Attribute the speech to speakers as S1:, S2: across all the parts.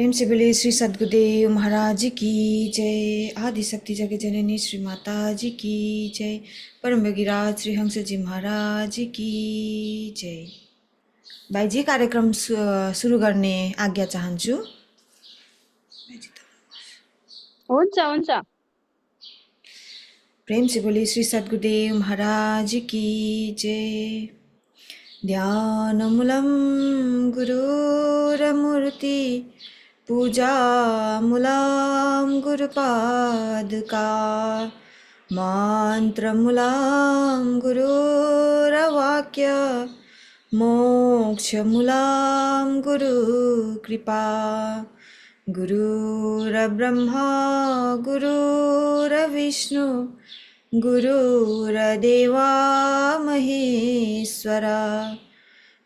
S1: प्रेम से बोले श्री सद्गुरुदेव महाराज की जय। आदि शक्ति जगत जननी श्री माता जी की जय। परम भगीरथ श्री हंस जी महाराज की जय। भाइजी कार्यक्रम सुरु गर्ने आज्ञा चाहन्छु।
S2: हुन्छ हुन्छ।
S1: प्रेम से बोले श्री सद्गुरुदेव महाराज की जय। ध्यानमूलं गुरुरमूर्ति पूजामूलं गुरुपादुका मन्त्रमूलं गुरुरवाक्य मोक्षमूलं गुरुकृपा गुरुर्ब्रह्मा गुरुर्विष्णु गुरुर्देवा महेश्वरा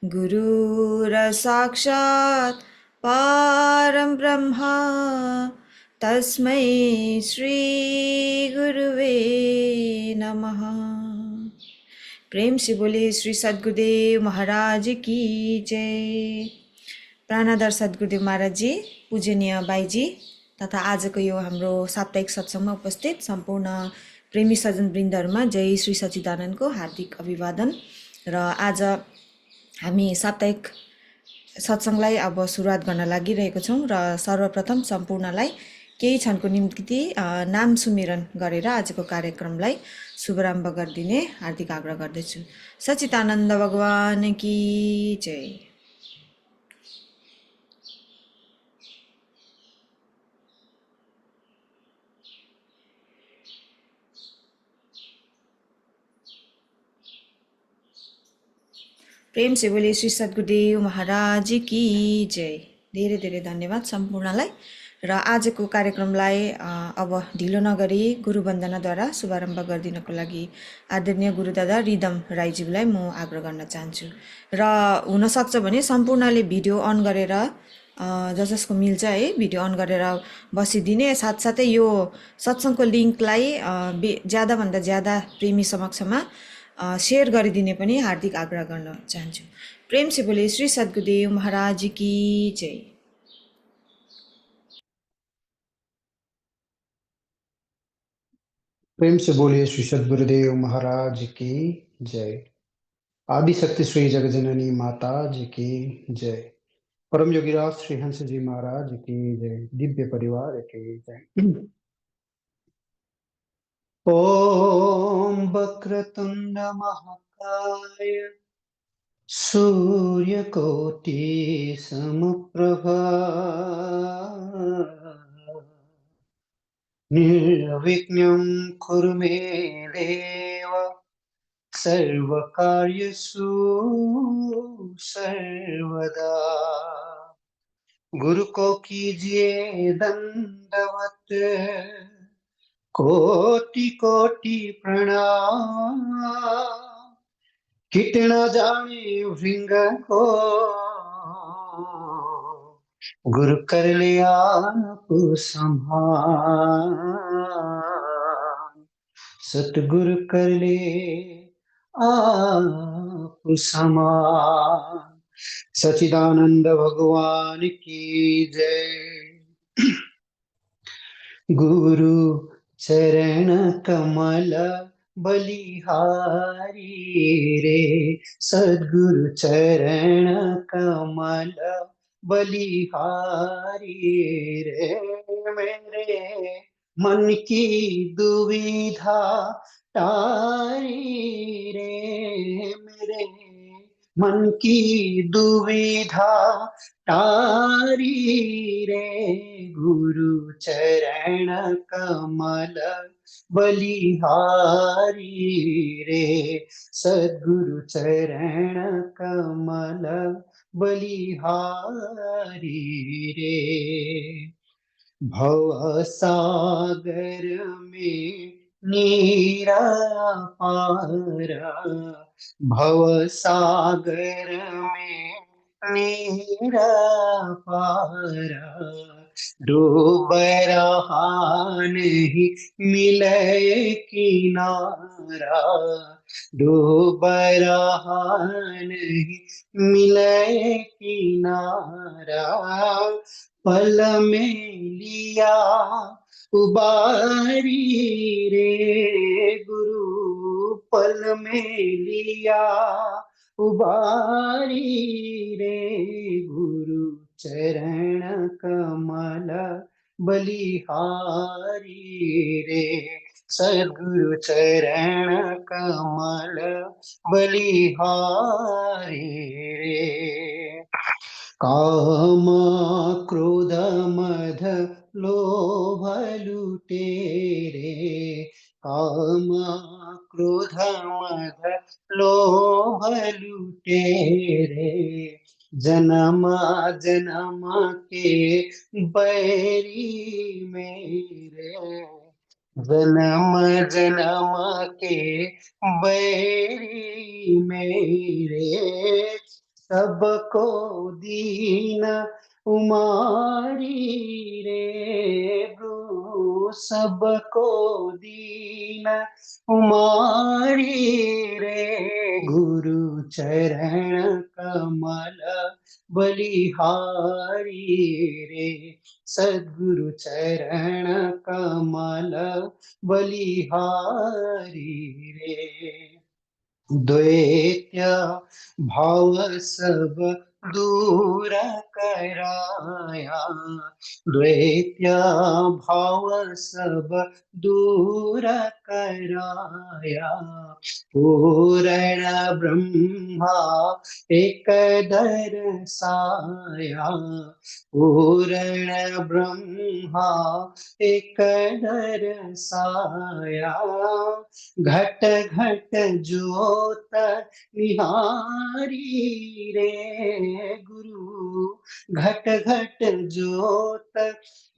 S1: गुरुर्साक्षात् परं ब्रह्मा तस्मै श्री गुरुवे नमः। प्रेम से बोले श्री सद्गुरुदेव महाराज की जय। प्राणादर सद्गुरुदेव महाराज जी, पूजनीय बाईजी तथा आजको यो हाम्रो साप्ताहिक सत्सङ्गमा उपस्थित सम्पूर्ण प्रेमी सज्जन वृन्दहरूमा जय श्री सच्चिदानन्दको हार्दिक अभिवादन। र आज हामी साप्ताहिक सत्सङ्गलाई अब सुरुवात गर्न लागिरहेको छौँ र सर्वप्रथम सम्पूर्णलाई केही क्षणको निम्ति नाम सुमिरन गरेर आजको कार्यक्रमलाई शुभारम्भ गरिदिने हार्दिक आग्रह गर्दछु। सच्चिदानन्द भगवान की जय। प्रेम से बोले श्री सद्गुरुदेव महाराज की जय। धेरै धेरै धन्यवाद सम्पूर्णलाई। र आजको कार्यक्रमलाई अब ढिलो नगरी गुरुवन्दनाद्वारा शुभारम्भ गरिदिनको लागि आदरणीय गुरुदादा रिदम राईज्यूलाई म आग्रह गर्न चाहन्छु। र हुनसक्छ भने सम्पूर्णले भिडियो अन गरेर जसको मिल्छ है भिडियो अन गरेर बसिदिने, साथसाथै यो सत्सङ्गको लिङ्कलाई ज्यादाभन्दा ज्यादा प्रेमी समक्षमा शेयर गरिदिने पनि हार्दिक आग्रह गर्न चाहन्छु। प्रेम से बोले श्री सद्गुरुदेव महाराज की जय।
S3: प्रेम से बोलिए श्री सद्गुरुदेव महाराज की जय। आदि शक्ति श्री जगजननी माता जी की जय। परम योगीराज श्री हंस जी महाराज की जय। दिव्य परिवार की जय। ओम वक्रतुंड महाकाय सूर्यकोटि समप्रभा निर्विघ्नं कुरु मे देव सर्वकार्येषु सर्वदा। गुरु को कीजिए दंडवत कोटि कोटि प्रणाम। कितना जाने भृंग को गुरु कर ले आप संभाल। सतगुरु कर ले आप समान। सच्चिदानंद भगवान की जय। गुरु चरण कमल बलिहारी रे, सद्गुरु चरण कमल बलिहारी रे। मेरे मन की दुविधा तारी रे, मेरे मन की दुविधा तारी रे। गुरु चरण कमल बलिहारी रे, सद्गुरु चरण कमल बलिहारी रे। भव सागर में नीरा पारा, भव सागर में निरापारा डूब रहा नहीं मिले किनारा डूब रहा नहीं मिले किनारा पल में लिया उबारी रे गुरु पल में लिया उबारी रे गुरु चरण कमल बलिहारी रे सद्गुरु चरण कमल बलिहारी रे काम क्रोध मद लोभ लुटेरे काम क्रोध मद लोभ लुटेरे जन्म जन्म के बैरी मेरे जन्म जन्म के बैरी मेरे सबको दीन उमारी रे प्रभु सबको दीन उमारी रे गुरु चरण कमल बलिहारी रे सद्गुरु चरण कमल बलिहारी रे द्वैत्य भाव सब दूर कराया द्वैत्य भाव सब दूर कराया पूर्ण ब्रह्मा एक दर्शाया पूर्ण ब्रह्मा एक दर्शाया घट घट ज्योत निहारी रे गुरु घट घट ज्योत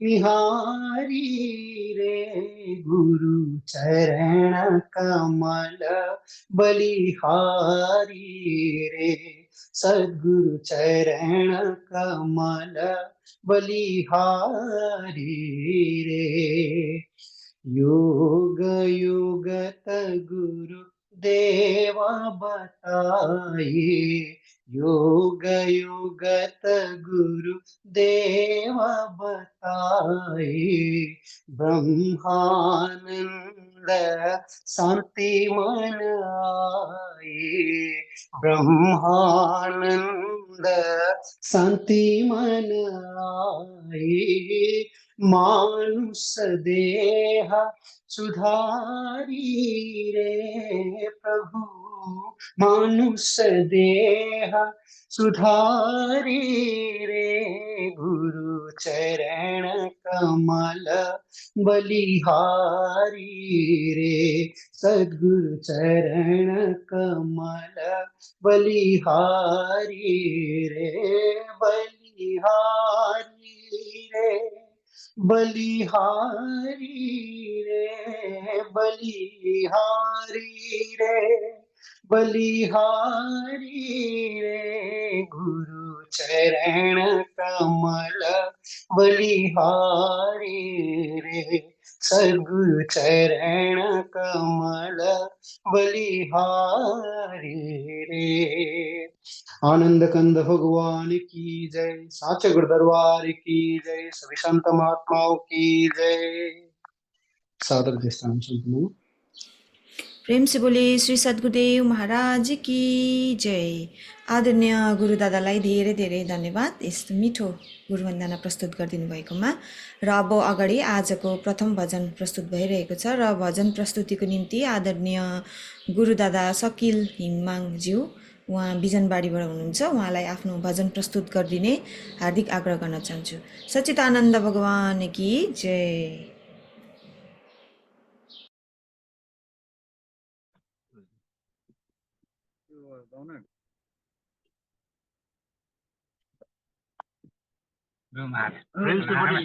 S3: निहारी रे गुरु चरण कमल बलिहारी रे सद्गुरु चरण कमल बलिहारी रे योग युगत गुरु देवा बताए योग युगत गुरु देवा बताए ब्रह्मानंद शांति मन आए ब्रह्मानंद शांति मन आए मानुष देह सुधारी रे प्रभु मानुष देह सुधारी रे गुरु चरण कमल बलिहारी रे सद्गुरु चरण कमल बलिहारी रे बलिहारी रे बलिहारी रे बलिहारी रे बलिहारी रे गुरु चरण कमल बलिहारी रे सद्गुरु चरण कमल बलिहारी रे आनंद कंद भगवान की जय साचे गुरु दरबार की जय सभी संत महात्माओं की जय सादर दृष्टान संतनु
S1: प्रेम से बोले श्री सद्गुरुदेव महाराज की जय आदरणीय गुरु दादालाई धेरै धेरै धन्यवाद यस्तो मिठो गुरुवन्दना प्रस्तुत गरिदिनु भएकोमा र अब अगाडि आजको प्रथम भजन प्रस्तुत भइरहेको छ र भजन प्रस्तुतिको निम्ति आदरणीय गुरु दादा सकिल हिङमाङज्यू उहाँ बिजनबारीबाट हुनुहुन्छ उहाँलाई आफ्नो भजन प्रस्तुत गरिदिने हार्दिक आग्रह गर्न चाहन्छु सच्चिदानन्द भगवान की जय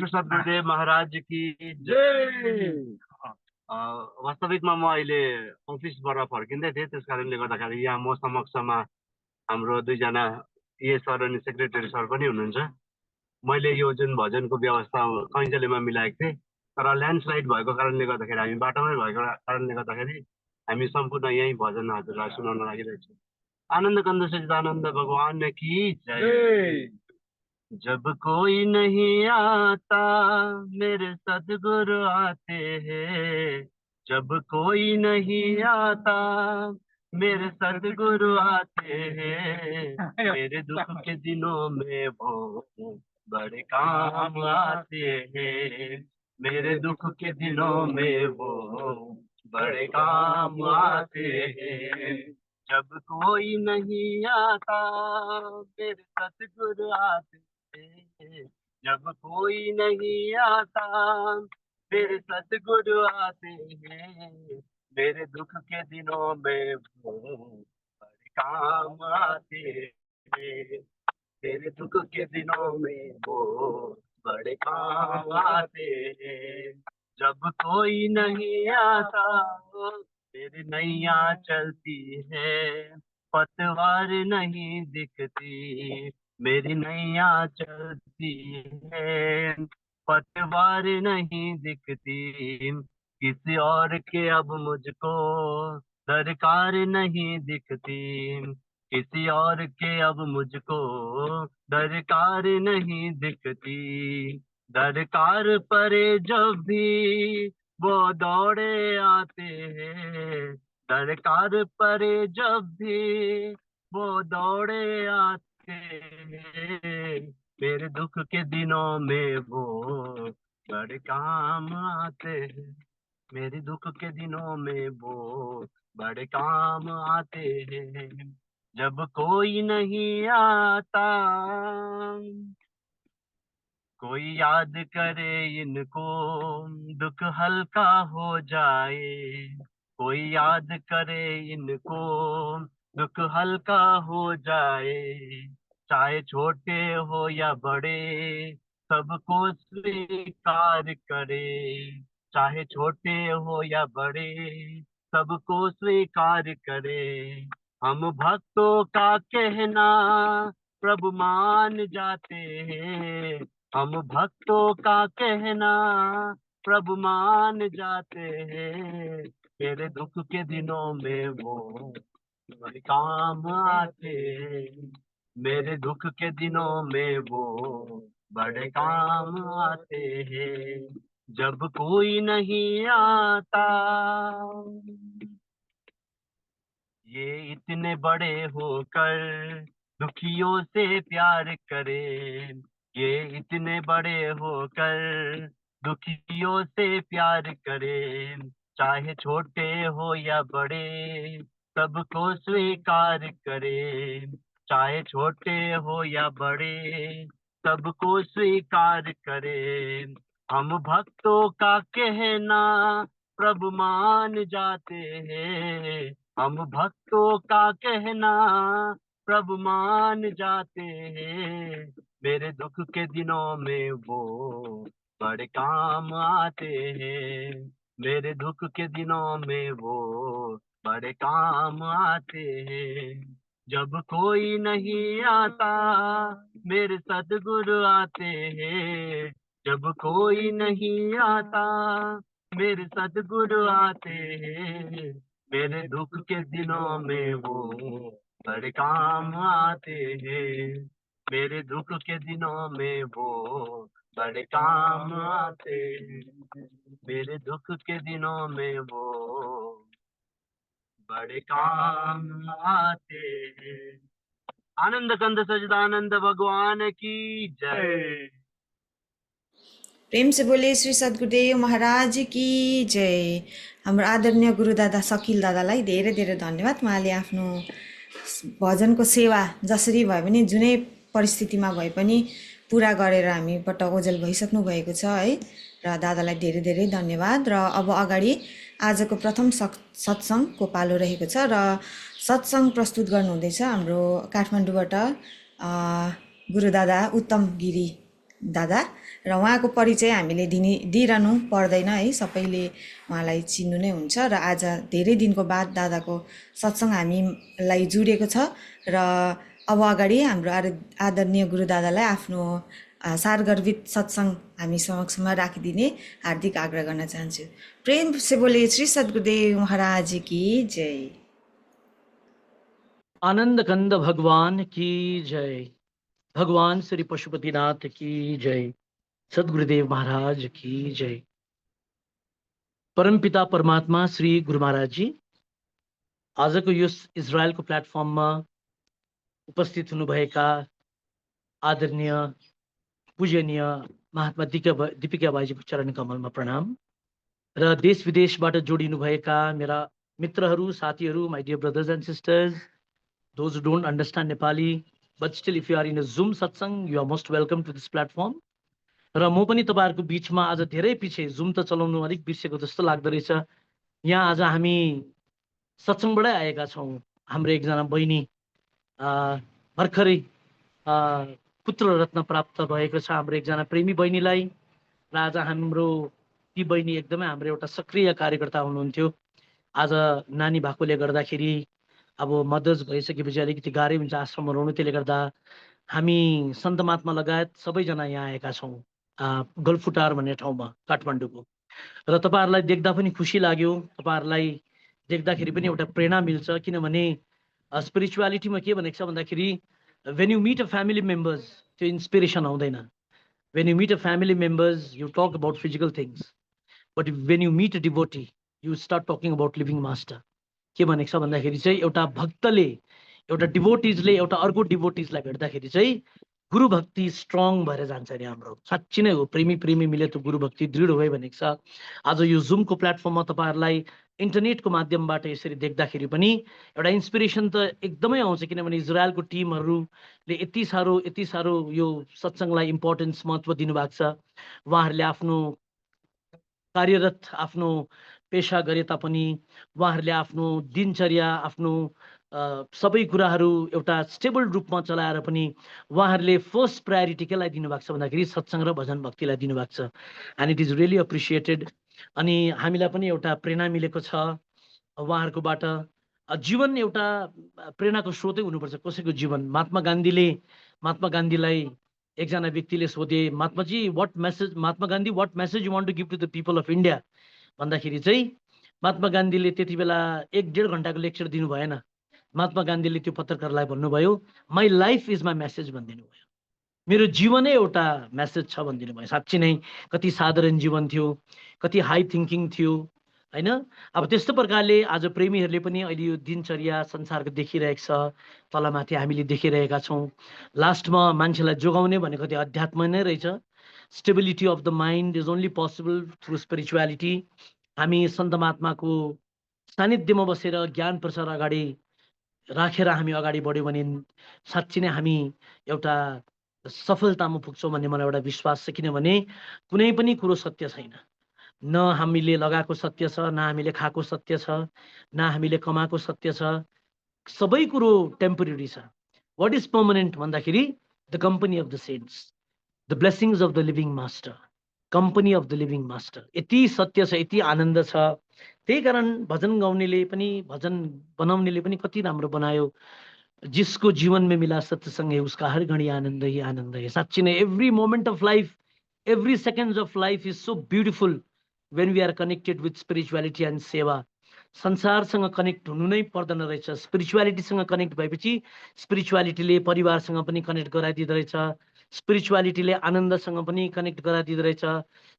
S4: सद्गुरुदेव महाराज की जय वास्तविकमा म अहिले अफिसबाट फर्किँदै थिएँ त्यस कारणले गर्दाखेरि यहाँ म समक्षमा हाम्रो दुईजना ए सर अनि सेक्रेटरी सर पनि हुनुहुन्छ। मैले यो जुन भजनको व्यवस्था कैँजलेमा मिलाएको थिएँ, तर ल्यान्डस्लाइड भएको कारणले गर्दाखेरि हामी बाटोमै भएको कारणले गर्दाखेरि हामी सम्पूर्ण यहीँ भजन हजुरलाई सुनाउन लागिरहेको छौँ। आनन्द कंद सच्चिदानंद भगवान की जय। जब कोई नहीं आता मेरे सदगुरु आते हैं, जब कोई नहीं आता मेरे सदगुरु आते हैं, मेरे दुख के दिनों में वो बड़े काम आते हैं, मेरे दुख के दिनों में वो बड़े काम आते हैं। जब कोई नहीं आता मेरे सतगुरु आते हैं, जब कोई नहीं आता मेरे सतगुरु आते हैं, मेरे दुख के दिनों में वो बड़े काम आते हैं, मेरे दुख के दिनों में वो बड़े काम आते हैं। जब कोई नहीं आता मेरी नैया चलती है, पतवार नहीं दिखती मेरी नैया चलती है, पतवार नहीं दिखती, किसी और के अब मुझको दरकार नहीं दिखती, किसी और के अब मुझको दरकार नहीं दिखती, दरकार परे जब भी वो दौड़े आते हैं, दरकार परे जब भी वो दौड़े आते हैं, मेरे दुख के दिनों में वो बड़े काम आते हैं, मेरे दुख के दिनों में वो बड़े काम आते हैं। जब कोई नहीं आता कोई याद करे इनको दुख हल्का हो जाए, कोई याद करे इनको दुख हल्का हो जाए, चाहे छोटे हो या बड़े सबको स्वीकार करे, चाहे छोटे हो या बड़े सबको स्वीकार करे। हम भक्तों का कहना प्रभु मान जाते हैं, हम भक्तों का कहना प्रभु मान जाते हैं, मेरे दुख के दिनों में वो बड़े काम आते हैं, मेरे दुख के दिनों में वो बड़े काम आते हैं। जब कोई नहीं आता ये इतने बड़े होकर दुखियों से प्यार करे, ये इतने बड़े होकर दुखियों से प्यार करे, चाहे छोटे हो या बड़े सबको स्वीकार करे, चाहे छोटे हो या बड़े सबको स्वीकार करे। हम भक्तों का कहना प्रभु मान जाते हैं, हम भक्तों का कहना प्रभु मान जाते हैं, मेरे दुख के दिनों में वो बड़े काम आते हैं, मेरे दुख के दिनों में वो बड़े काम आते हैं। जब कोई नहीं आता मेरे सदगुरु आते हैं, जब कोई नहीं आता मेरे सदगुरु आते हैं, मेरे दुख के दिनों में वो बड़े काम आते हैं, मेरे दुख के दिनों में वो बड़े काम आते हैं, मेरे दुख के दिनों में वो बड़े काम आते हैं। आनंद कंद सच्चिदानंद भगवान की जय।
S1: प्रेम से बोले श्री सद्गुरुदेव महाराज की जय। हाम्रो आदरणीय गुरुदादा सकिल दादालाई धेरै धेरै धन्यवाद। उहाँले आफ्नो भजनको सेवा जसरी भए पनि जुनै परिस्थितिमा भए पनि पुरा गरेर हामीबाट ओझेल भइसक्नु भएको छ है, र दादालाई धेरै धेरै धन्यवाद। र अब अगाडि आजको प्रथम सत्सङ्गको पालो रहेको छ र सत्सङ्ग प्रस्तुत गर्नुहुँदैछ हाम्रो काठमाडौँबाट गुरुदादा उत्तम गिरी दादा, र उहाँको परिचय हामीले दिइरहनु पर्दैन है, सबैले उहाँलाई चिन्नु नै हुन्छ। र आज धेरै दिनको बाद दादाको सत्सङ्ग हामीलाई जुडेको छ र अब अगाडि हाम्रो आदरणीय गुरुदादालाई आफ्नो सारगर्भित सत्संग हामी समक्षमा राखिदिने हार्दिक आग्रह गर्न चाहन्छु। प्रेम से बोले श्री सद्गुरुदेव महाराज की जय।
S5: आनंद कंद भगवान की जय। भगवान श्री पशुपतिनाथ की जय। सद्गुरुदेव महाराज की जय। परमपिता परमात्मा श्री गुरु महाराज जी आजको यो इजरायलको प्लेटफर्ममा उपस्थित हुनुभएका आदरणीय पूजनीय महात्मा दीपिका बाईजीको चरण कमलमा प्रणाम र देश विदेशबाट जोडिनुभएका मेरा मित्रहरू साथीहरू, my dear brothers and sisters, those who don't understand Nepali, but still if you are in a Zoom satsang, you are most welcome to this platform. र म पनि तपाईहरुको बीचमा आज धेरै पछि जुम त चलाउनु अलिक बिर्सेको जस्तो लाग्दो रहेछ। यहाँ आज हामी सत्संगबाटै आएका छौं। हाम्रो एकजना बहिनी भर्खरै पुत्र रत्न प्राप्त भएको छ हाम्रो एकजना प्रेमी बहिनीलाई, र आज हाम्रो ती बहिनी एकदमै हाम्रो एउटा सक्रिय कार्यकर्ता हुनुहुन्थ्यो। आज नानी भएकोले गर्दाखेरि अब मदर्स भइसकेपछि अलिकति गाह्रै हुन्छ आश्रममा रहनु, त्यसले गर्दा हामी सन्त महात्मा लगायत सबैजना यहाँ आएका छौं गलफुटार भन्ने ठाउँमा काठमाडौँको। र तपाईहरुलाई देख्दा पनि खुसी लाग्यो, तपाईहरुलाई देख्दाखेरि पनि एउटा प्रेरणा मिल्छ, किनभने स्पिरिचुअलिटीमा के भनेको छ भन्दाखेरि when you meet a family members त्यो इन्स्पिरेसन आउँदैन। when you meet a family members you talk about physical things, but when you meet a devotee you start talking about living master। के भनेको छ भन्दाखेरि चाहिँ एउटा भक्तले एउटा डिभोटिजले एउटा अर्को डिभोटिजलाई भेट्दाखेरि चाहिँ गुरु भक्ति स्ट्रङ भएर जान्छ नि हाम्रो। साच्चै नै हो, प्रेमी प्रेमी मिले त गुरु भक्ति दृढ भयो भनेको छ। आज यो जुमको प्लेटफर्ममा तपाईहरुलाई इन्टरनेटको माध्यमबाट यसरी देख्दाखेरि पनि एउटा इन्स्पिरेसन त एकदमै आउँछ, किनभने इजरायलको टिमहरूले यति सारो यो सत्संगलाई इम्पोर्टेन्स महत्त्व दिनुभएको छ। उहाँहरूले आफ्नो कार्यरत आफ्नो पेशा गरे तापनि उहाँहरूले आफ्नो दिनचर्या आफ्नो सबै कुराहरू एउटा स्टेबल रूपमा चलाएर पनि उहाँहरूले फर्स्ट प्रायोरिटी केलाई दिनुभएको छ भन्दाखेरि सत्संग र भजन भक्तिलाई दिनुभएको छ। And it is really appreciated. अनि हामीलाई पनि एउटा प्रेरणा मिलेको छ उहाँहरूकोबाट। जीवन एउटा प्रेरणाको स्रोतै हुनुपर्छ कसैको जीवन। महात्मा गान्धीलाई एकजना व्यक्तिले सोधे, Mahatma Gandhi what message you want to give to the people of India भन्दाखेरि चाहिँ महात्मा गान्धीले त्यति बेला 1.5 घण्टाको लेक्चर दिनु भएन। महात्मा गान्धीले त्यो पत्रकारलाई भन्नुभयो my life is my message भनिदिनु भयो, मेरो जीवनै एउटा मेसेज छ भनिदिनु भयो। साच्चै नै कति साधारण जीवन थियो, कति हाई थिङ्किङ थियो हैन। अब त्यस्तो प्रकारले आज प्रेमीहरूले पनि अहिले यो दिनचर्या संसारको देखिरहेको छ, तलमाथि हामीले देखिरहेका छौँ। लास्टमा मान्छेलाई जोगाउने भनेको त्यो अध्यात्म नै रहेछ। Stability of the mind is only possible through spirituality. हामी सन्त महात्माको सानिध्यमा बसेर ज्ञान प्रचार अगाडि राखेर हामी अगाडि बढ्यौँ भने साँच्चै नै हामी एउटा सफलतामा पुग्छौँ भन्ने मलाई एउटा विश्वास छ। किनभने कुनै पनि कुरो सत्य छैन, न हामीले लगाएको सत्य छ, न हामीले खाएको सत्य छ, न हामीले कमाएको सत्य छ। सबै कुरो टेम्पोरेरी छ। वाट इज पर्मानेन्ट भन्दाखेरि the company of the cents, the blessings of the living master, company of the living master. यति सत्य छ, यति आनन्द छ। त्यही कारण भजन गाउनेले पनि भजन बनाउनेले पनि कति राम्रो बनायो, जिसको जीवन में मिला सत्संग है उसका हर घड़ी आनंद ही आनंद है। साच्चै नै every moment of life, every second of life is so beautiful when we are connected with spirituality and seva। संसारसँग कनेक्ट हुनु नै पर्दैन रहेछ, स्पिरिचुअलिटीसँग कनेक्ट भएपछि स्पिरिचुअलिटीले परिवारसँग पनि कनेक्ट गराइदिँदो रहेछ, स्पिरिचुअलिटीले आनन्दसँग पनि कनेक्ट गराइदिँदो रहेछ,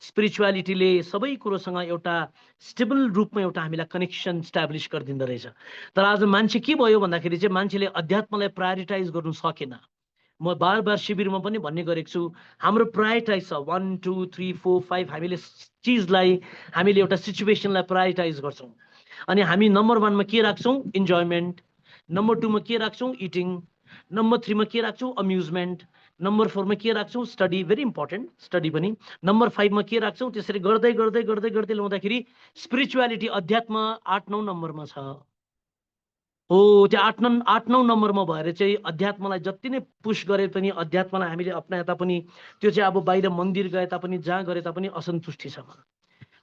S5: स्पिरिचुअलिटीले सबै कुरोसँग एउटा स्टेबल रूपमा एउटा हामीलाई कनेक्सन स्ट्याब्लिस गरिदिँदो रहेछ। तर आज मान्छे के भयो भन्दाखेरि चाहिँ मान्छेले अध्यात्मलाई प्रायोरिटाइज गर्नु सकेन। म बार बार शिविरमा पनि भन्ने गरेको छु, हाम्रो प्रायोरिटाइज छ 1 2 3 4 5। हामीले चिजलाई हामीले एउटा सिचुएसनलाई प्रायोरिटाइज गर्छौँ। अनि हामी नम्बर 1 मा के राख्छौँ? इन्जोयमेन्ट। नम्बर 2 मा के राख्छौँ? इटिङ। नम्बर 3 मा के राख्छौँ? अम्युजमेन्ट। नम्बर 4 मा के राख्छौँ? स्टडी, भेरी इम्पोर्टेन्ट स्टडी पनि। नम्बर 5 मा के राख्छौँ? त्यसरी गर्दै गर्दै गर्दै गर्दै ल्याउँदाखेरि स्पिरिचुअलिटी अध्यात्म 8 9 नम्बरमा छ। हो, त्यो 8 9 नम्बरमा भएर चाहिँ अध्यात्मलाई जति नै पुश गरे पनि, अध्यात्मलाई हामीले अपनाए तापनि त्यो चाहिँ अब बाहिर मन्दिर गए तापनि जहाँ गरे तापनि असन्तुष्टि छ।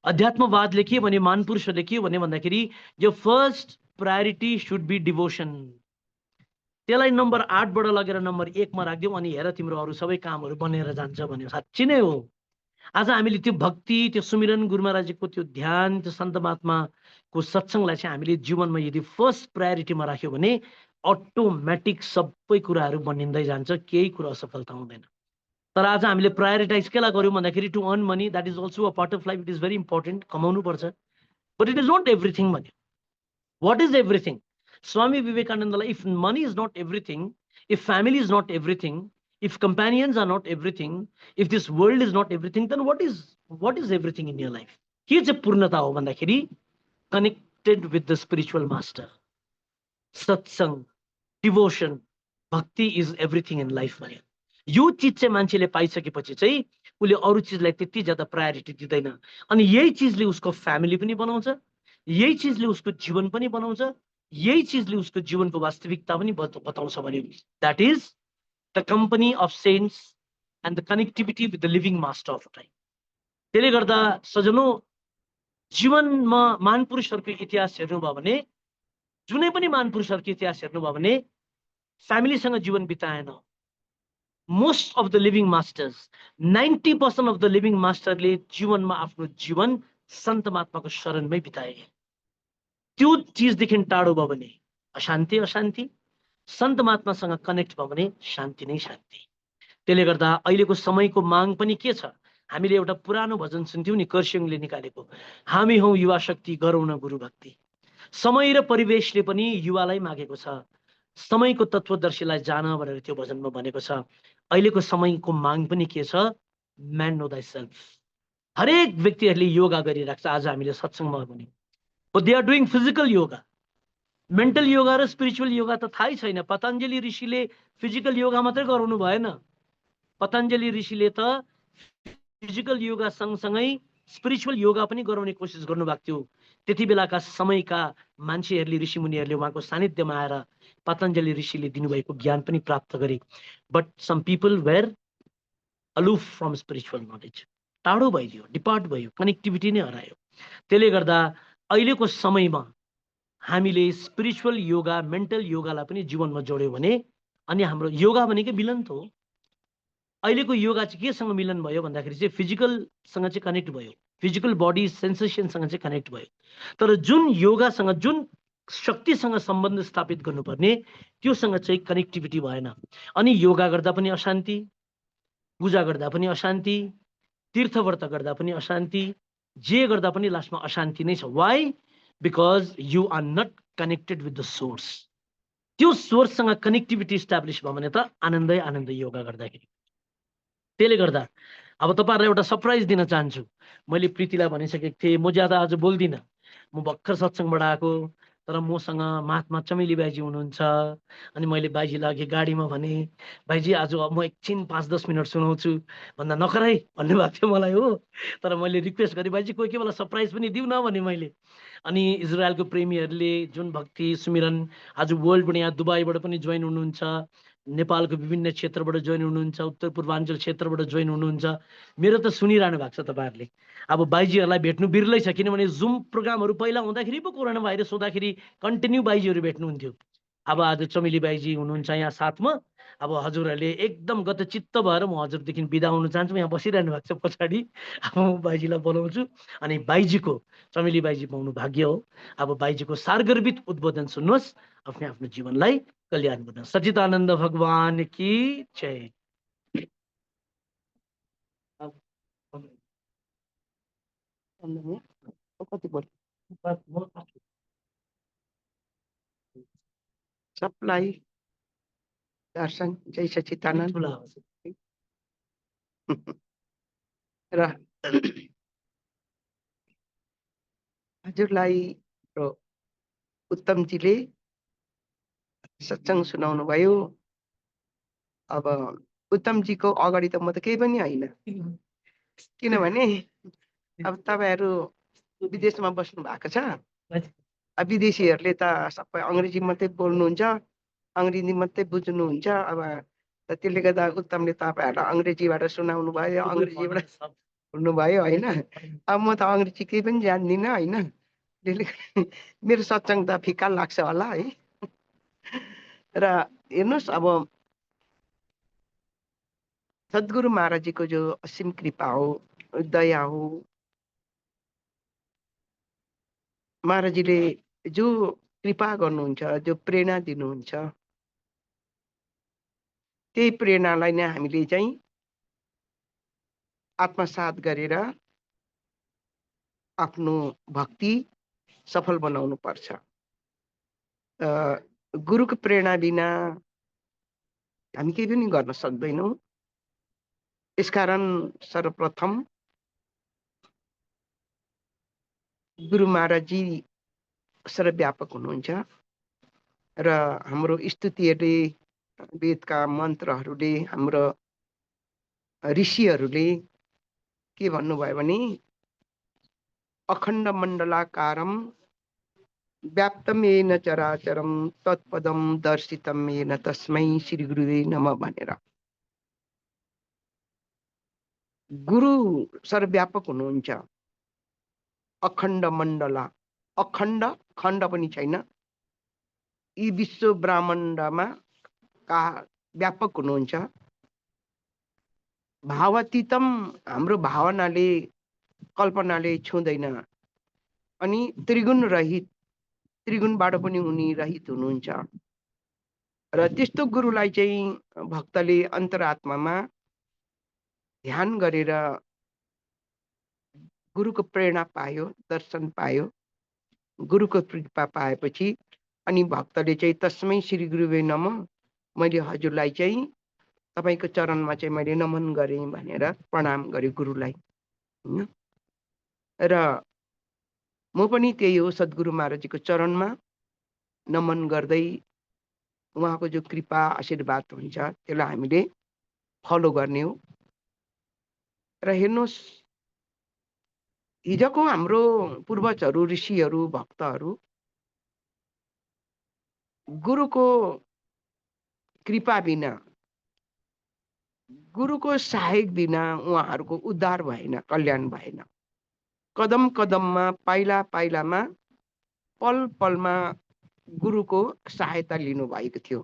S5: अध्यात्मवादले के भने, महापुरुषहरूले के भने भन्दाखेरि यो first priority should be devotion. त्यसलाई नम्बर 8 बाट लगेर नम्बर 1 मा राखिदिउँ अनि हेर तिम्रो अरू सबै कामहरू बनेर जान्छ भन्यो। साँच्ची नै हो। आज हामीले त्यो भक्ति, त्यो सुमिरन, गुरु महाराजको त्यो ध्यान, त्यो सन्त महात्माको सत्संगलाई चाहिँ हामीले जीवनमा यदि फर्स्ट प्रायोरिटीमा राख्यो भने अटोमेटिक सबै कुराहरू बनिँदै जान्छ, केही कुरा असफलता हुँदैन। तर आज हामीले प्रायोरिटाइज केलाई गर्यौँ भन्दाखेरि to earn money, that is also a part of life, it is very important, कमाउनु पर्छ, but it is not everything भन्यो। What is everything? स्वामी विवेकानन्दलाई if money is not everything, if family is not everything, if companions are not everything, if this world is not everything, then what is everything in your life? के चाहिँ पूर्णता हो भन्दाखेरि connected with the spiritual master, सत्संग, devotion, भक्ति is everything in life भन्यो। यो चिज चाहिँ मान्छेले पाइसकेपछि चाहिँ उसले अरू चिजलाई त्यति ज्यादा प्रायोरिटी दिँदैन अनि यही चिजले उसको फ्यामिली पनि बनाउँछ, यही चिजले उसको जीवन पनि बनाउँछ, यही चिजले उसको जीवनको वास्तविकता पनि बताउँछ भन्यो। That is the company of saints and the connectivity with the living master of time. त्यसले गर्दा सजनो जीवनमा महान पुरुषहरूको इतिहास हेर्नुभयो भने, जुनै पनि महान पुरुषहरूको इतिहास हेर्नुभयो भने फ्यामिलीसँग जीवन बिताएन। Most of the living masters, 90% of the living मास्टरले जीवनमा आफ्नो जीवन सन्त महात्माको शरणमै बिताए। त्यो चिजदेखि टाढो भयो भने अशान्ति अशान्ति, सन्त महात्मासँग कनेक्ट भयो भने शान्ति नै शान्ति। त्यसले गर्दा अहिलेको समयको माग पनि के छ? हामीले एउटा पुरानो भजन सुन्थ्यौँ नि, कर्सियङले निकालेको, हामी हौं युवा शक्ति गरौँ न गुरु भक्ति। समय र परिवेशले पनि युवालाई मागेको छ, समयको तत्वदर्शीलाई जान भनेर त्यो भजनमा भनेको छ। अहिलेको समयको माग पनि के छ? Man know thyself. हरेक व्यक्तिहरूले योगा गरिरहेको छ। आज हामीले सत्सङ्गमा भन्यौँ, but they are doing physical yoga. Mental yoga र स्पिरिचुअल योगा त थाहै छैन। पतञ्जलि ऋषिले फिजिकल योगा मात्रै गराउनु भएन, पतञ्जलि ऋषिले त फिजिकल योगा सँगसँगै स्पिरिचुअल योगा पनि गराउने कोसिस गर्नुभएको थियो। त्यति बेलाका समयका मान्छेहरूले, ऋषिमुनिहरूले उहाँको सानिध्यमा आएर पतञ्जलि ऋषिले दिनुभएको ज्ञान पनि प्राप्त गरे। But some people were aloof from spiritual knowledge, टाढो भइदियो, डिपार्ट भयो, कनेक्टिभिटी नै हरायो। त्यसले गर्दा अहिलेको समयमा हामीले स्पिरिचुअल योगा, मेन्टल योगालाई पनि जीवनमा जोड्यौँ भने, अनि हाम्रो योगा भनेकै मिलन त हो। अहिलेको योगा चाहिँ केसँग मिलन भयो भन्दाखेरि चाहिँ फिजिकलसँग चाहिँ कनेक्ट भयो, फिजिकल बडी सेन्सेसनसँग चाहिँ कनेक्ट भयो। तर जुन योगासँग, जुन शक्तिसँग सम्बन्ध स्थापित गर्नुपर्ने त्योसँग चाहिँ कनेक्टिभिटी भएन। अनि योगा गर्दा पनि अशान्ति, पूजा गर्दा पनि अशान्ति, तीर्थव्रत गर्दा पनि अशान्ति, जे गर्दा पनि लास्टमा अशान्ति नै छ। Why? Because you are not connected with the source. त्यो सोर्ससँग कनेक्टिभिटी इस्टाब्लिस भयो भने त आनन्दै आनन्द योगा गर्दाखेरि। त्यसले गर्दा अब तपाईँहरूलाई एउटा सरप्राइज दिन चाहन्छु। मैले प्रीतिलाई भनिसकेको थिएँ म ज्यादा आज बोल्दिनँ, म भर्खर सत्सङ्गबाट आएको, तर मसँग महात्मा चमेली बाईजी हुनुहुन्छ। अनि मैले बाईजीलाई अघि गाडीमा भने, बाईजी आज म एकछिन 5-10 मिनट सुनाउँछु भन्दा नखराई भन्नुभएको थियो मलाई हो। तर मैले रिक्वेस्ट गरेँ, बाईजी कोही कोही बेला सरप्राइज पनि दिउँ न भने मैले। अनि इजरायलको प्रेमीहरूले जुन भक्ति सुमिरन आज वर्ल्डबाट, यहाँ दुबईबाट पनि जोइन हुनुहुन्छ, नेपालको विभिन्न क्षेत्रबाट जोइन हुनुहुन्छ, उत्तर पूर्वाञ्चल क्षेत्रबाट जोइन हुनुहुन्छ। मेरो त सुनिरहनु भएको छ तपाईँहरूले। अब बाईजीहरूलाई भेट्नु बिर्लै छ, किनभने जुम प्रोग्रामहरू पहिला हुँदाखेरि पो कोरोना भाइरस हुँदाखेरि कन्टिन्यू बाईजीहरू भेट्नुहुन्थ्यो। अब आज चमेली बाईजी हुनुहुन्छ यहाँ साथमा। अब हजुरहरूले एकदम गतचित्त भएर म हजुरदेखि बिदा हुन चाहन्छु। यहाँ बसिरहनु भएको छ पछाडि। अब म बाईजीलाई बोलाउँछु अनि बाईजीको, चमेली बाईजी पाउनु भाग्य हो। अब बाईजीको सारगर्भित उद्बोधन सुन्नुहोस्, आफ्नो आफ्नो जीवनलाई कल्याण गर्नु। सच्चिदानन्द भगवान की जय।
S6: सबलाई दर्शन जय सच्चिदानन्द। र हजुरलाई उत्तमजीले सत्सङ्ग सुनाउनु भयो। अब उत्तमजीको अगाडि त म त केही पनि होइन, किनभने अब तपाईँहरू विदेशमा बस्नु भएको छ। अब विदेशीहरूले त सबै अङ्ग्रेजी मात्रै बोल्नुहुन्छ, अङ्ग्रेजी मात्रै बुझ्नुहुन्छ। अब त्यसले गर्दा उत्तमले तपाईँहरूलाई अङ्ग्रेजीबाट सुनाउनु भयो, अङ्ग्रेजीबाट सुन्नु भयो होइन। अब म त अङ्ग्रेजी केही पनि जान्दिनँ होइन। त्यसले मेरो सत्सङ्ग त फिक्का लाग्छ होला है। र हेर्नुहोस् अब सद्गुरु महाराजजीको जो असीम कृपा हो, दया हो, महाराजजीले जो कृपा गर्नुहुन्छ, जो प्रेरणा दिनुहुन्छ, त्यही प्रेरणालाई नै हामीले चाहिँ आत्मसात गरेर आफ्नो भक्ति सफल बनाउनु पर्छ। गुरुको प्रेरणा बिना हामी केही पनि गर्न सक्दैनौँ। यसकारण सर्वप्रथम गुरु महाराजजी सर्वव्यापक हुनुहुन्छ र हाम्रो स्तुतिहरूले, वेदका मन्त्रहरूले, हाम्रो ऋषिहरूले के भन्नुभयो भने अखण्ड मण्डलाकारम व्याप्तम येन चराचरम तत्पदम दर्शितम येन तस्मै श्री गुरुवे नमः भनेर। गुरु सर्वव्यापक हुनुहुन्छ, अखण्ड मण्डला, अखण्ड खण्ड पनि छैन, यी विश्व ब्रह्माण्डमा का व्यापक हुनुहुन्छ। भावातीतम हाम्रो भावनाले कल्पनाले छुँदैन, अनि त्रिगुण रहित, त्रिगुणबाट पनि उनी रहित हुनुहुन्छ। र त्यस्तो गुरुलाई चाहिँ भक्तले अन्तरात्मामा ध्यान गरेर गुरुको प्रेरणा पायो, दर्शन पायो, गुरुको कृपा पाएपछि अनि भक्तले चाहिँ तस्मै श्री गुरुवे नमः, मैले हजुरलाई चाहिँ तपाईको चरणमा चाहिँ मैले नमन गरेँ भनेर प्रणाम गरे गुरुलाई। र म पनि त्यही हो, सद्गुरु महाराजजीको चरणमा नमन गर्दै उहाँको जो कृपा आशीर्वाद हुन्छ त्यसलाई हामीले फलो गर्ने हो। र हेर्नुहोस्, हिजोको हाम्रो पूर्वजहरू, ऋषिहरू, भक्तहरू गुरुको कृपा बिना, गुरुको सहायक बिना उहाँहरूको उद्धार भएन, कल्याण भएन। कदम कदममा, पाइला पाइलामा, पल पलमा गुरुको सहायता लिनु भएको थियो।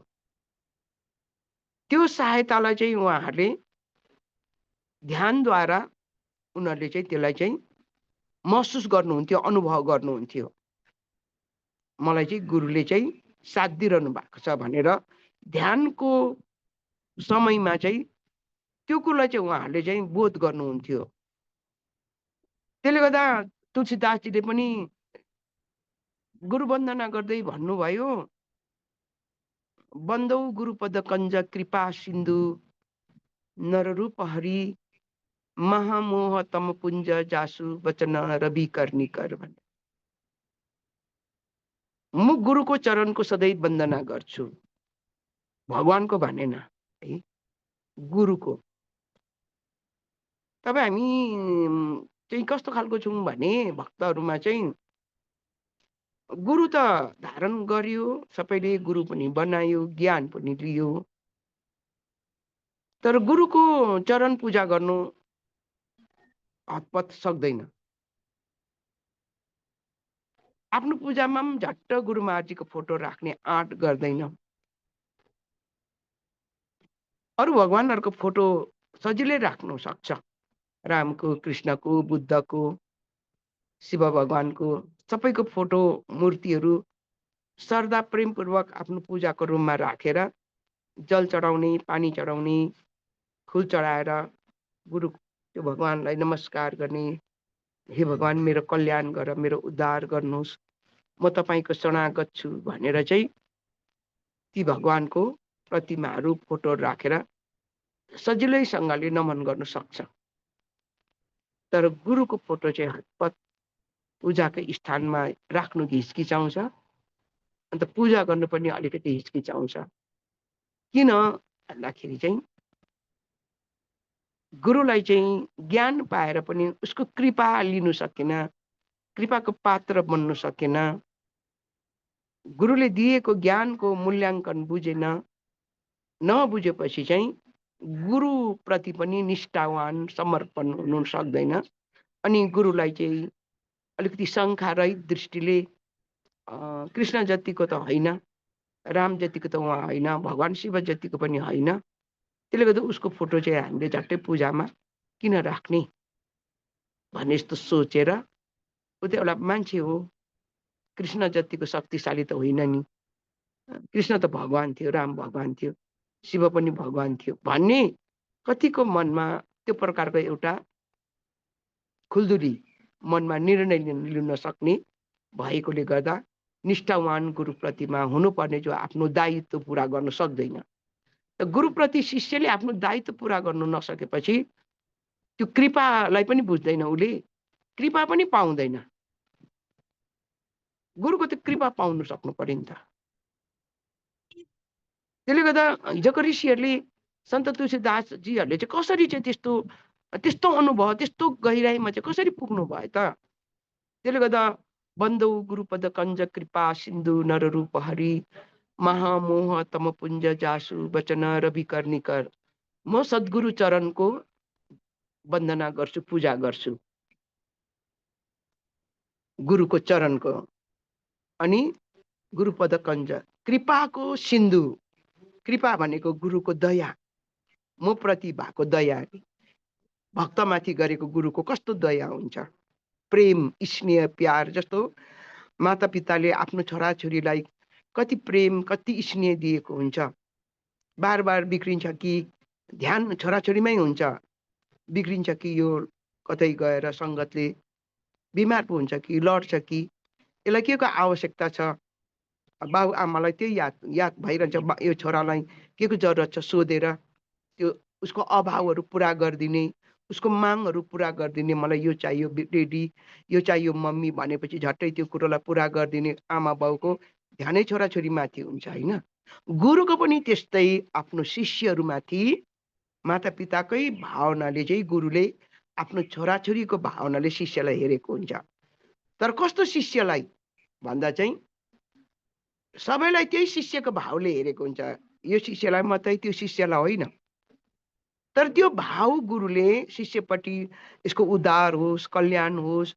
S6: त्यो सहायतालाई चाहिँ उहाँहरूले ध्यानद्वारा उनीहरूले चाहिँ त्यसलाई चाहिँ महसुस गर्नुहुन्थ्यो, अनुभव गर्नुहुन्थ्यो। मलाई चाहिँ गुरुले चाहिँ साथ दिइरहनु भएको छ भनेर ध्यानको समयमा चाहिँ त्यो कुरालाई चाहिँ उहाँहरूले चाहिँ बोध गर्नुहुन्थ्यो। त्यसले गर्दा तुलसीदासजीले पनि गुरु वन्दना गर्दै भन्नुभयो, बन्दौ गुरुपद कञ्ज कृपा सिन्धु नररूप हरि महामोह तम पुञ्ज जासु वचन रवि कर्णिकर भने। म गुरुको चरणको सधैँ वन्दना गर्छु, भगवानको भनेन है, गुरुको। तब हामी चाहिँ कस्तो खालको छौँ भने भक्तहरूमा चाहिँ गुरु त धारण गर्यो, सबैले गुरु पनि बनायो, ज्ञान पनि लियो, तर गुरुको चरण पूजा गर्नु हतपत सक्दैन। आफ्नो पूजामा पनि झट्ट गुरु महाराजजीको फोटो राख्ने आँट गर्दैन। अरू भगवानहरूको फोटो सजिलै राख्नु सक्छ, रामको, कृष्णको, बुद्धको, शिव भगवानको, सबैको फोटो मूर्तिहरू श्रद्धा प्रेमपूर्वक आफ्नो पूजाको रुममा राखेर जल चढाउने, पानी चढाउने, फुल चढाएर गुरु त्यो भगवानलाई नमस्कार गर्ने, हे भगवान मेरो कल्याण गर, मेरो उद्धार गर्नुहोस्, म तपाईँको शरणागत छु भनेर चाहिँ ती भगवानको प्रतिमाहरू, फोटो राखेर सजिलैसँगले नमन गर्नु सक्छ। तर गुरुको फोटो चाहिँ हतपत पूजाको स्थानमा राख्नु हिचकिचाउँछ, अन्त पूजा गर्नु पनि अलिकति हिचकिचाउँछ। किन भन्दाखेरि चाहिँ गुरुलाई चाहिँ ज्ञान पाएर पनि उसको कृपा लिनु सकेन, कृपाको पात्र बन्नु सकेन, गुरुले दिएको ज्ञानको मूल्याङ्कन बुझेन, नबुझेपछि चाहिँ गुरुप्रति पनि निष्ठावान, समर्पण हुनु सक्दैन। अनि गुरुलाई चाहिँ अलिकति शङ्का रहित दृष्टिले कृष्ण जतिको त होइन राम जतिको त उहाँ होइन, भगवान् शिव जतिको पनि होइन। त्यसले गर्दा उसको फोटो चाहिँ हामीले झट्टै पूजामा किन राख्ने भन्ने यस्तो सोचेर ऊ त एउटा मान्छे हो, कृष्ण जतिको शक्तिशाली त होइन नि, कृष्ण त भगवान् थियो, राम भगवान् थियो, शिव पनि भगवान् थियो भन्ने कतिको मनमा त्यो प्रकारको एउटा खुल्दुली मनमा निर्णय लिन सक्ने भएकोले गर्दा निष्ठावान गुरुप्रतिमा हुनुपर्ने जो आफ्नो दायित्व पुरा गर्न सक्दैन। गुरुप्रति शिष्यले आफ्नो दायित्व पुरा गर्नु नसकेपछि त्यो कृपालाई पनि बुझ्दैन, उसले कृपा पनि पाउँदैन। गुरुको त कृपा पाउनु सक्नु पर्यो नि त। त्यसले गर्दा हिजोको ऋषिहरूले सन्त तुलसीदासजीहरूले चाहिँ कसरी चाहिँ त्यस्तो अनुभव, त्यस्तो गहिराइमा चाहिँ कसरी पुग्नु भयो त? त्यसले गर्दा बन्दौ गुरुपद कञ्ज कृपा सिन्धु नररूप हरि महामोह तमपुञ्ज जासु वचन रवि कर्णिकर। म सद्गुरु चरणको वन्दना गर्छु, पूजा गर्छु, गुरुको चरणको। अनि गुरुपद कञ्ज कृपाको सिन्धु, कृपा भनेको गुरुको दया, म प्रति भएको दया, भक्तमाथि गरेको गुरुको कस्तो दया हुन्छ, प्रेम स्नेह प्यार। जस्तो माता पिताले आफ्नो छोराछोरीलाई कति प्रेम कति स्नेह दिएको हुन्छ, बार बार बिग्रिन्छ कि ध्यान छोराछोरीमै हुन्छ, बिग्रिन्छ कि यो कतै गएर सङ्गतले बिमार पो हुन्छ कि लड्छ कि यसलाई के को आवश्यकता छ, बाउ आमालाई त्यही याद भइरहन्छ, यो छोरालाई के को जरुरत छ सोधेर त्यो उसको अभावहरू पुरा गरिदिने, उसको मागहरू पुरा गरिदिने। मलाई यो चाहियो डेडी, यो चाहियो मम्मी भनेपछि झट्टै त्यो कुरोलाई पुरा गरिदिने आमा बाउको ध्यानै छोराछोरीमाथि हुन्छ होइन। गुरुको पनि त्यस्तै आफ्नो शिष्यहरूमाथि माता पिताकै भावनाले चाहिँ गुरुले आफ्नो छोराछोरीको भावनाले शिष्यलाई हेरेको हुन्छ। तर कस्तो शिष्यलाई भन्दा चाहिँ सबैलाई त्यही शिष्यको भावले हेरेको हुन्छ, यो शिष्यलाई मात्रै त्यो शिष्यलाई होइन। तर त्यो भाव गुरुले शिष्यपट्टि यसको उद्धार होस्, कल्याण होस्,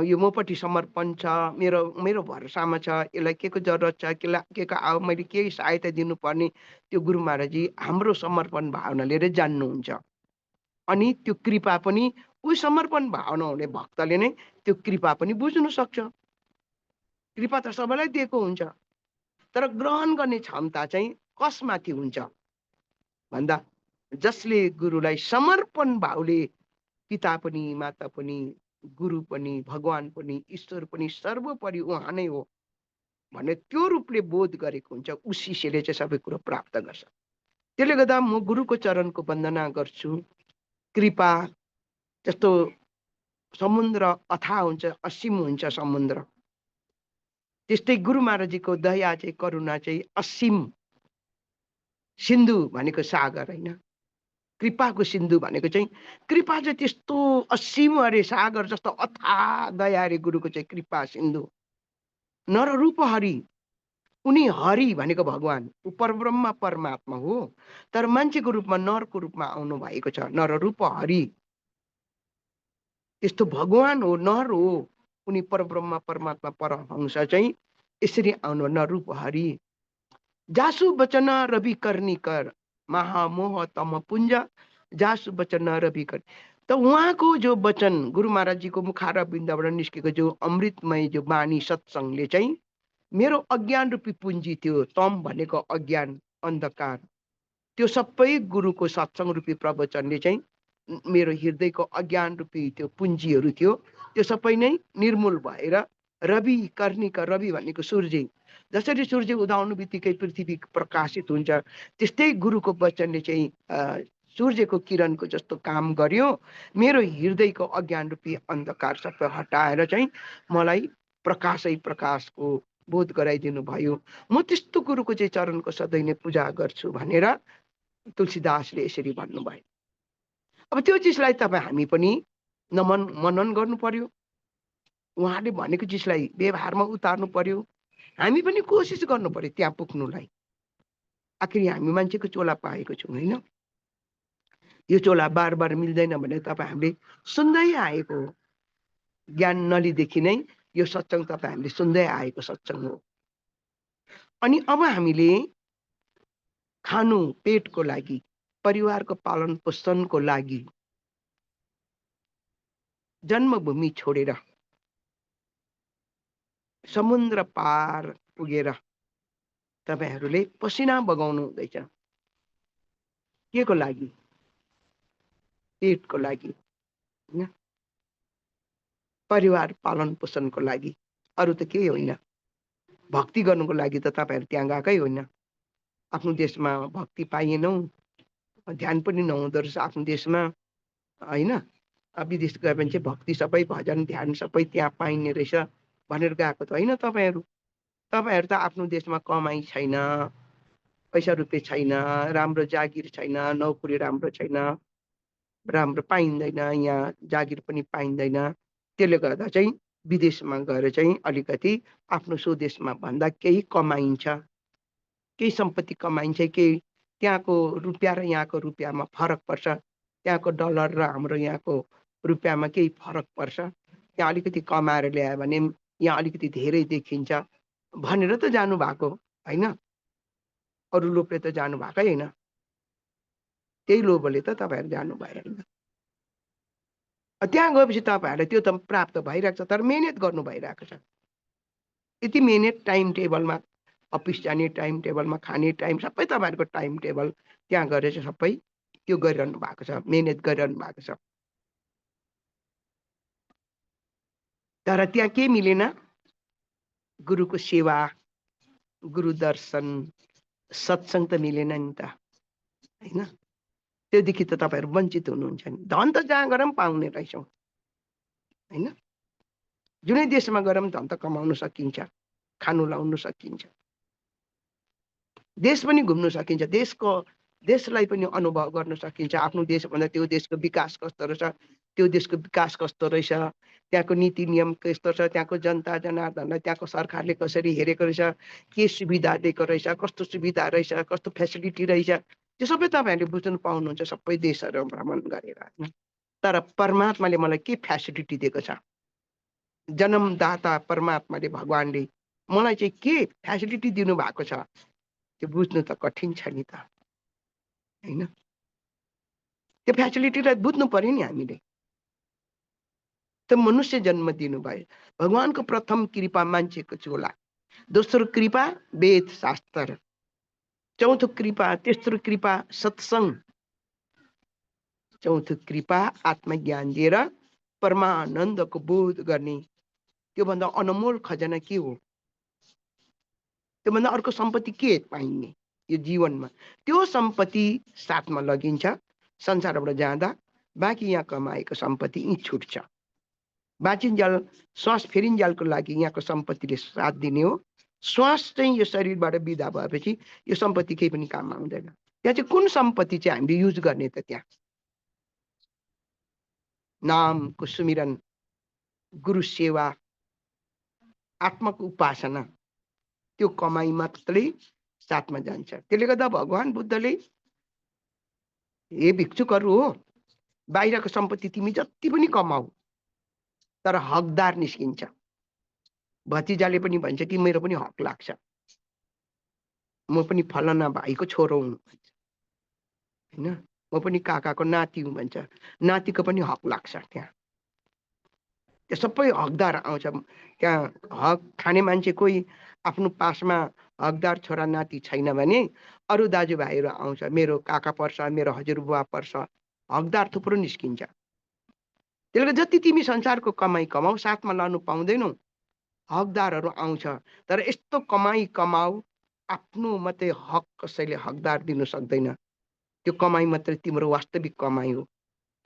S6: यो मपट्टि समर्पण छ, मेरो मेरो भरोसामा छ, यसलाई के को जरुरत छ, के को मैले के सहायता दिनुपर्ने, त्यो गुरु महाराजजी हाम्रो समर्पण भावना लिएर जान्नुहुन्छ। अनि त्यो कृपा पनि उही समर्पण भावना हुने भक्तले नै त्यो कृपा पनि बुझ्नु सक्छ। कृपा त सबैलाई दिएको हुन्छ, तर ग्रहण गर्ने क्षमता चाहिँ कसमाथि हुन्छ भन्दा जसले गुरुलाई समर्पण भावले पिता पनि माता पनि गुरु पनि भगवान पनि ईश्वर पनि सर्वोपरि उहाँ नै हो भन्ने त्यो रूपले बोध गरेको हुन्छ, ऊ शिष्यले चाहिँ सबै कुरो प्राप्त गर्छ। त्यसले गर्दा म गुरुको चरणको वन्दना गर्छु। कृपा जस्तो समुद्र अथाह हुन्छ, असीम हुन्छ समुद्र, त्यस्तै गुरु महाराजजीको दया चाहिँ करुणा चाहिँ असीम। सिन्धु भनेको सागर होइन, कृपाको सिन्धु भनेको चाहिँ कृपा चाहिँ त्यस्तो असीम अरे सागर जस्तो अथाह दया अरे गुरुको चाहिँ कृपा सिन्धु। नररूप हरि, उनी हरि भनेको भगवान, ऊ परब्रह्म परमात्मा हो, तर मान्छेको रूपमा नरको रूपमा आउनु भएको छ, नररूप हरि। त्यस्तो भगवान हो, नर हो, उनी परब्रह्म परमात्मा परहंस चाहिँ यसरी आउनु नररूप हरि। जासु वचन रवि कर्णिकर महामोह तम पुञ्ज जासु वचन रवि कर। त उहाँको जो वचन गुरु महाराजजीको मुखार बिन्दबाट निस्केको जो अमृतमय जो वाणी सत्सङ्गले चाहिँ मेरो अज्ञान रूपी पुञ्जी थियो, तम भनेको अज्ञान अन्धकार, त्यो सबै गुरुको सत्सङ्ग रूपी प्रवचनले चाहिँ मेरो हृदयको अज्ञान रूपी त्यो पुञ्जीहरू थियो त्यो सबै नै निर्मूल भएर रवि कर्णिक, रवि भनेको सूर्य, जसरी सूर्य उदाउनु बित्तिकै पृथ्वी प्रकाशित हुन्छ त्यस्तै गुरुको वचनले चाहिँ सूर्यको किरणको जस्तो काम गर्यो। मेरो हृदयको अज्ञान रूपी अन्धकार सबै हटाएर चाहिँ मलाई प्रकाशै प्रकाशको बोध गराइदिनु भयो। म त्यस्तो गुरुको चाहिँ चरणको सधैँ नै पूजा गर्छु भनेर तुलसीदासले यसरी भन्नुभयो। अब त्यो चिजलाई तपाईँ हामी पनि मनन गर्नु पर्यो, उहाँले भनेको चिजलाई व्यवहारमा उतार्नु पर्यो, हामी पनि कोसिस गर्नु पर्यो त्यहाँ पुग्नुलाई। आखिर हामी मान्छेको चोला पाएको छौँ होइन, यो चोला बार बार मिल्दैन भने तपाईँ हामीले सुन्दै आएको हो, ज्ञान नलिदेखि नै यो सत्सङ्ग तपाईँ हामीले सुन्दै आएको सत्सङ्ग हो। अनि अब हामीले खानु पेटको लागि, परिवारको पालन पोषणको लागि जन्मभूमि छोडेर समुद्र पार पुगेर तपाईहरूले पसिना बगाउनु हुँदैछ। के को लागि? पेटको लागि, हैन? परिवार पालन पोषणको लागि, अरू त केही होइन। भक्ति गर्नुको लागि त तपाईहरू त्यहाँ गएकै होइन। आफ्नो देशमा भक्ति पाइएनौ, ध्यान पनि नहुँदो रहेछ आफ्नो देशमा, होइन? विदेश गयो भने चाहिँ भक्ति सबै भजन ध्यान सबै त्यहाँ पाइने रहेछ भनेर गएको त होइन तपाईहरू। तपाईहरू त आफ्नो देशमा कमाइ छैन, पैसा रुपियाँ छैन, राम्रो जागिर छैन, नौकरी राम्रो छैन, राम्रो पाइँदैन, यहाँ जागिर पनि पाइँदैन। त्यसले गर्दा चाहिँ विदेशमा गएर चाहिँ अलिकति आफ्नो स्वदेशमा भन्दा केही कमाइन्छ, केही सम्पत्ति कमाइन्छ, केही त्यहाँको रुपियाँ र यहाँको रुपियाँमा फरक पर्छ, त्यहाँको डलर र हाम्रो यहाँको रुपियाँमा केही फरक पर्छ। त्यहाँ अलिकति कमाएर ल्यायो भने यहाँ अलिकति धेरै देखिन्छ भनेर त जानुभएको होइन, अरू लोभले त जानुभएकै होइन। त्यही लोभले त तपाईँहरू जानुभयो होइन। त्यहाँ गएपछि तपाईँहरूलाई त्यो त प्राप्त भइरहेको छ, तर मेहनत गर्नु भइरहेको छ। यति मेहनत टाइम टेबलमा, अफिस जाने टाइम टेबलमा, खाने टाइम सबै तपाईँहरूको टाइम टेबल त्यहाँ गएर चाहिँ सबै त्यो गरिरहनु भएको छ, मेहनत गरिरहनु भएको छ। तर त्यहाँ के मिलेन? गुरुको सेवा, गुरु दर्शन, सत्सङ्ग त मिलेन नि त, होइन? त्योदेखि त तपाईँहरू वञ्चित हुनुहुन्छ नि। धन त जहाँ गएर पनि पाउने रहेछौँ, होइन? जुनै देशमा गएर पनि धन त कमाउन सकिन्छ, खानु लाउनु सकिन्छ, देश पनि घुम्नु सकिन्छ, देशलाई पनि अनुभव गर्न सकिन्छ। आफ्नो देशभन्दा त्यो देशको विकास कस्तो रहेछ, त्यो देशको विकास कस्तो रहेछ, त्यहाँको नीति नियम कस्तो छ, त्यहाँको जनता जनार्दनलाई त्यहाँको सरकारले कसरी हेरेको रहेछ, के सुविधा दिएको रहेछ, कस्तो सुविधा रहेछ, कस्तो फेसिलिटी रहेछ, त्यो सबै तपाईँहरूले बुझ्नु पाउनुहुन्छ सबै देशहरू भ्रमण गरेर, होइन? तर परमात्माले मलाई के फेसिलिटी दिएको छ? जन्मदाता परमात्माले, भगवानले मलाई चाहिँ के फेसिलिटी दिनु भएको छ त्यो बुझ्नु त कठिन छ नि त, होइन? त्यो फेसिलिटीलाई बुझ्नु पर्यो नि हामीले। त मनुष्य जन्म दिनुभयो, भगवानको प्रथम कृपा मान्छेको चोला, दोस्रो कृपा वेद शास्त्र, चौथो कृपा, तेस्रो कृपा सत्सङ्ग, चौथो कृपा आत्मज्ञान दिएर परमानन्दको बोध गर्ने। त्योभन्दा अनमोल खजाना के हो? त्योभन्दा अर्को सम्पत्ति के पाइने यो जीवनमा? त्यो सम्पत्ति साथमा लगिन्छ संसारबाट जाँदा, बाँकी यहाँ कमाएको सम्पत्ति यहीँ छुट्छ। बाँचिन्जेल श्वास फेरिन्जेलको लागि यहाँको सम्पत्तिले साथ दिने हो। श्वास चाहिँ यो शरीरबाट बिदा भएपछि यो सम्पत्ति केही पनि काम आउँदैन। त्यहाँ चाहिँ कुन सम्पत्ति चाहिँ हामीले युज गर्ने त? त्यहाँ नामको सुमिरन, गुरु सेवा, आत्माको उपासना, त्यो कमाई मात्रै साथमा जान्छ। त्यसले गर्दा भगवान बुद्धले, हे भिक्षुकहरू हो, बाहिरको सम्पत्ति तिमी जति पनि कमाऊ तर हकदार निस्किन्छ। भतिजाले पनि भन्छ कि मेरो पनि हक लाग्छ, म पनि फलाना भाइको छोरो हुँ, होइन? म पनि काकाको नाति हुँ भन्छ, नातिको पनि हक लाग्छ। त्यहाँ त्यो सबै हकदार आउँछ। त्यहाँ हक खाने मान्छे कोही आफ्नो पासमा हकदार छोरा नाति छैन भने अरू दाजुभाइहरू आउँछ, मेरो काका पर्छ, मेरो हजुरबुवा पर्छ, हकदार थुप्रो निस्किन्छ। त्यसले गर्दा जति तिमी संसारको कमाई कमाऊ साथमा लानु पाउँदैनौ, हकदारहरू आउँछ। तर यस्तो कमाई कमाऊ, आफ्नो मात्रै हक कसैले हकदार दिन सक्दैन। त्यो कमाई मात्रै तिम्रो वास्तविक कमाई हो,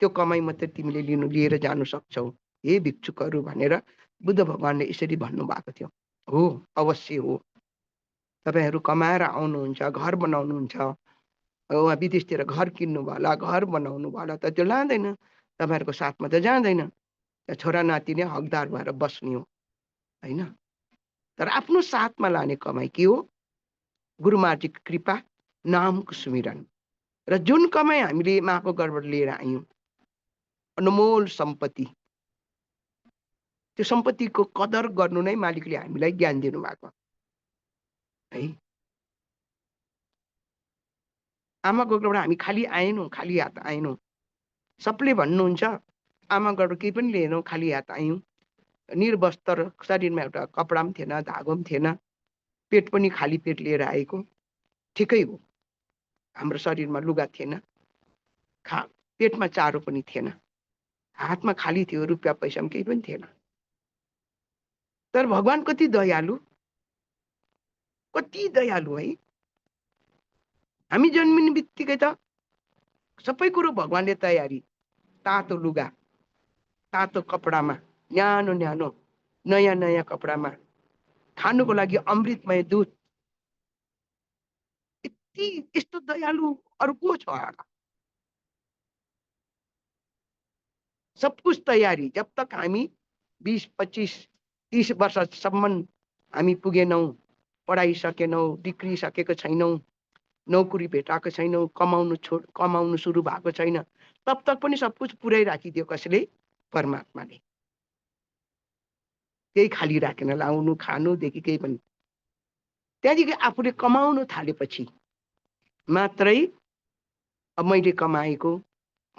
S6: त्यो कमाई मात्रै तिमीले लिएर जानु सक्छौ, हे भिक्षुकहरू भनेर बुद्ध भगवानले यसरी भन्नुभएको थियो। हो, अवश्य हो। तपाईँहरू कमाएर आउनुहुन्छ, घर बनाउनुहुन्छ, उहाँ विदेशतिर घर किन्नु होला, घर बनाउनु होला, त त्यो लाँदैन, तपाईँहरूको साथमा त जाँदैन। त्यहाँ छोरा नाति नै हकदार भएर बस्ने हो, होइन? तर आफ्नो साथमा लाने कमाई के हो? गुरुमार्जीको कृपा, नामको सुमिरन। र जुन कमाई हामीले माको घरबाट लिएर आयौँ, अनमोल सम्पत्ति, त्यो सम्पत्तिको कदर गर्नु नै मालिकले हामीलाई ज्ञान दिनुभएको, है। आमाको घरबाट हामी खाली आएनौँ, खाली हात आएनौँ। सबले भन्नुहुन्छ आमाको घरबाट केही पनि लिएनौँ, खाली हात आयौँ। निर्वस्त्र, शरीरमा एउटा कपडा पनि थिएन, धागो पनि थिएन, पेट पनि खाली पेट लिएर आएको। ठिकै हो, हाम्रो शरीरमा लुगा थिएन, पेटमा चारो पनि थिएन, हातमा खाली थियो, रुपियाँ पैसा पनि केही पनि थिएन। तर भगवान कति दयालु, कति दयालु है। हामी जन्मिने बित्तिकै त सबै कुरो भगवानले तयारी, तातो लुगा, तातो कपडामा, न्यानो न्यानो नयाँ नयाँ कपडामा, खानुको लागि अमृतमय दुध। यति यस्तो दयालु अरू को छ होला? सब कुछ तयारी। जब तक हामी 20, 25, 30 वर्षसम्म हामी पुगेनौँ, पढाइसकेनौँ, डिग्री सकेको छैनौँ, नौकरी भेटाएको छैनौँ, कमाउनु सुरु भएको छैन, तब तक पनि सब कुछ पुरै राखिदियो कसले? परमात्माले। केही खाली राखेन, लाउनु खानुदेखि केही पनि। त्यहाँदेखि आफूले कमाउनु थालेपछि मात्रै अब मैले कमाएको,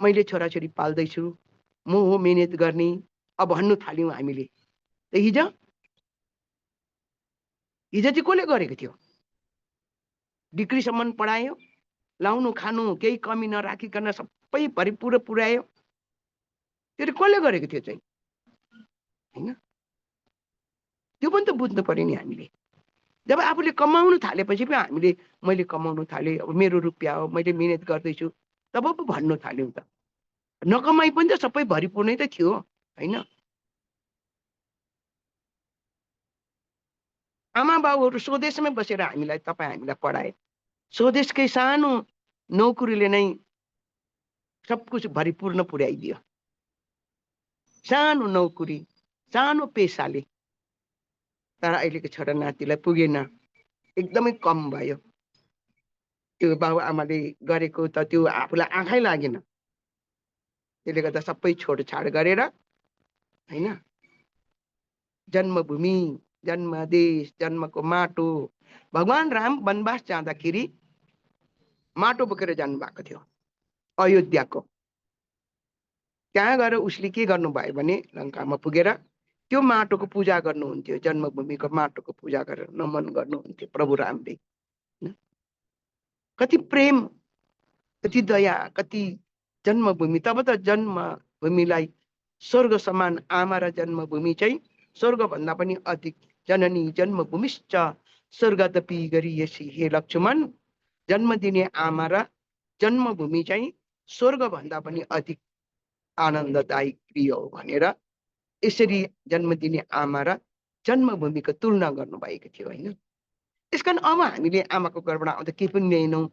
S6: मैले छोराछोरी पाल्दैछु, म हो मेहनत गर्ने, अब भन्नु थाल्यौँ हामीले। त हिजो चाहिँ कसले गरेको थियो? डिग्रीसम्म पढायो, लाउनु खानु केही कमी नराखिकन सबै भरिपूर्ण पुर्यायो, त्यो कसले गरेको थियो चाहिँ? हैन, त्यो पनि त बुझ्नु पर्यो नि हामीले। जब आफूले कमाउनु थालेपछि पो हामीले मैले कमाउनु थालेँ, अब मेरो रुपियाँ हो, मैले मेहनत गर्दैछु, तब पो भन्नु थाल्यौँ त। नकमाई पनि त सबै भरिपूर्णै त थियो हैन। आमा बाबुहरू स्वदेशमै बसेर हामीलाई हामीलाई पढाए। स्वदेशकै सानो नौकरीले नै सब कुछ भरिपूर्ण पुर्याइदियो। सानो नौकरी, सानो पेसाले। तर अहिलेको छोरा नातिलाई पुगेन, एकदमै कम भयो। त्यो बाबु आमाले गरेको त त्यो आफूलाई आँखै लागेन। त्यसले गर्दा सबै छोडछाड गरेर हैन, जन्मभूमि, जन्मदेश, जन्मको माटो। भगवान राम वनवास जाँदाखेरि माटो बोकेर जानु भएको थियो अयोध्याको। त्यहाँ गएर उसले के गर्नुभयो भने लङ्कामा पुगेर त्यो माटोको पूजा गर्नुहुन्थ्यो, जन्मभूमिको माटोको पूजा गरेर नमन गर्नुहुन्थ्यो प्रभु रामले। कति प्रेम, कति दया, कति जन्मभूमि। तब त जन्मभूमिलाई स्वर्ग समान, आमा र जन्मभूमि चाहिँ स्वर्गभन्दा पनि अधिक। जननी जन्मभूमिश्च स्वर्गदपि गरियसी। हे लक्ष्मण, जन्म दिने आमा र जन्मभूमि चाहिँ स्वर्गभन्दा पनि अधिक आनन्ददायी प्रिय हो भनेर यसरी जन्म दिने आमा र जन्मभूमिको तुलना गर्नुभएको थियो हैन। त्यसकारण अब हामीले आमाको घरबाट आउँदा केही पनि ल्याएनौँ,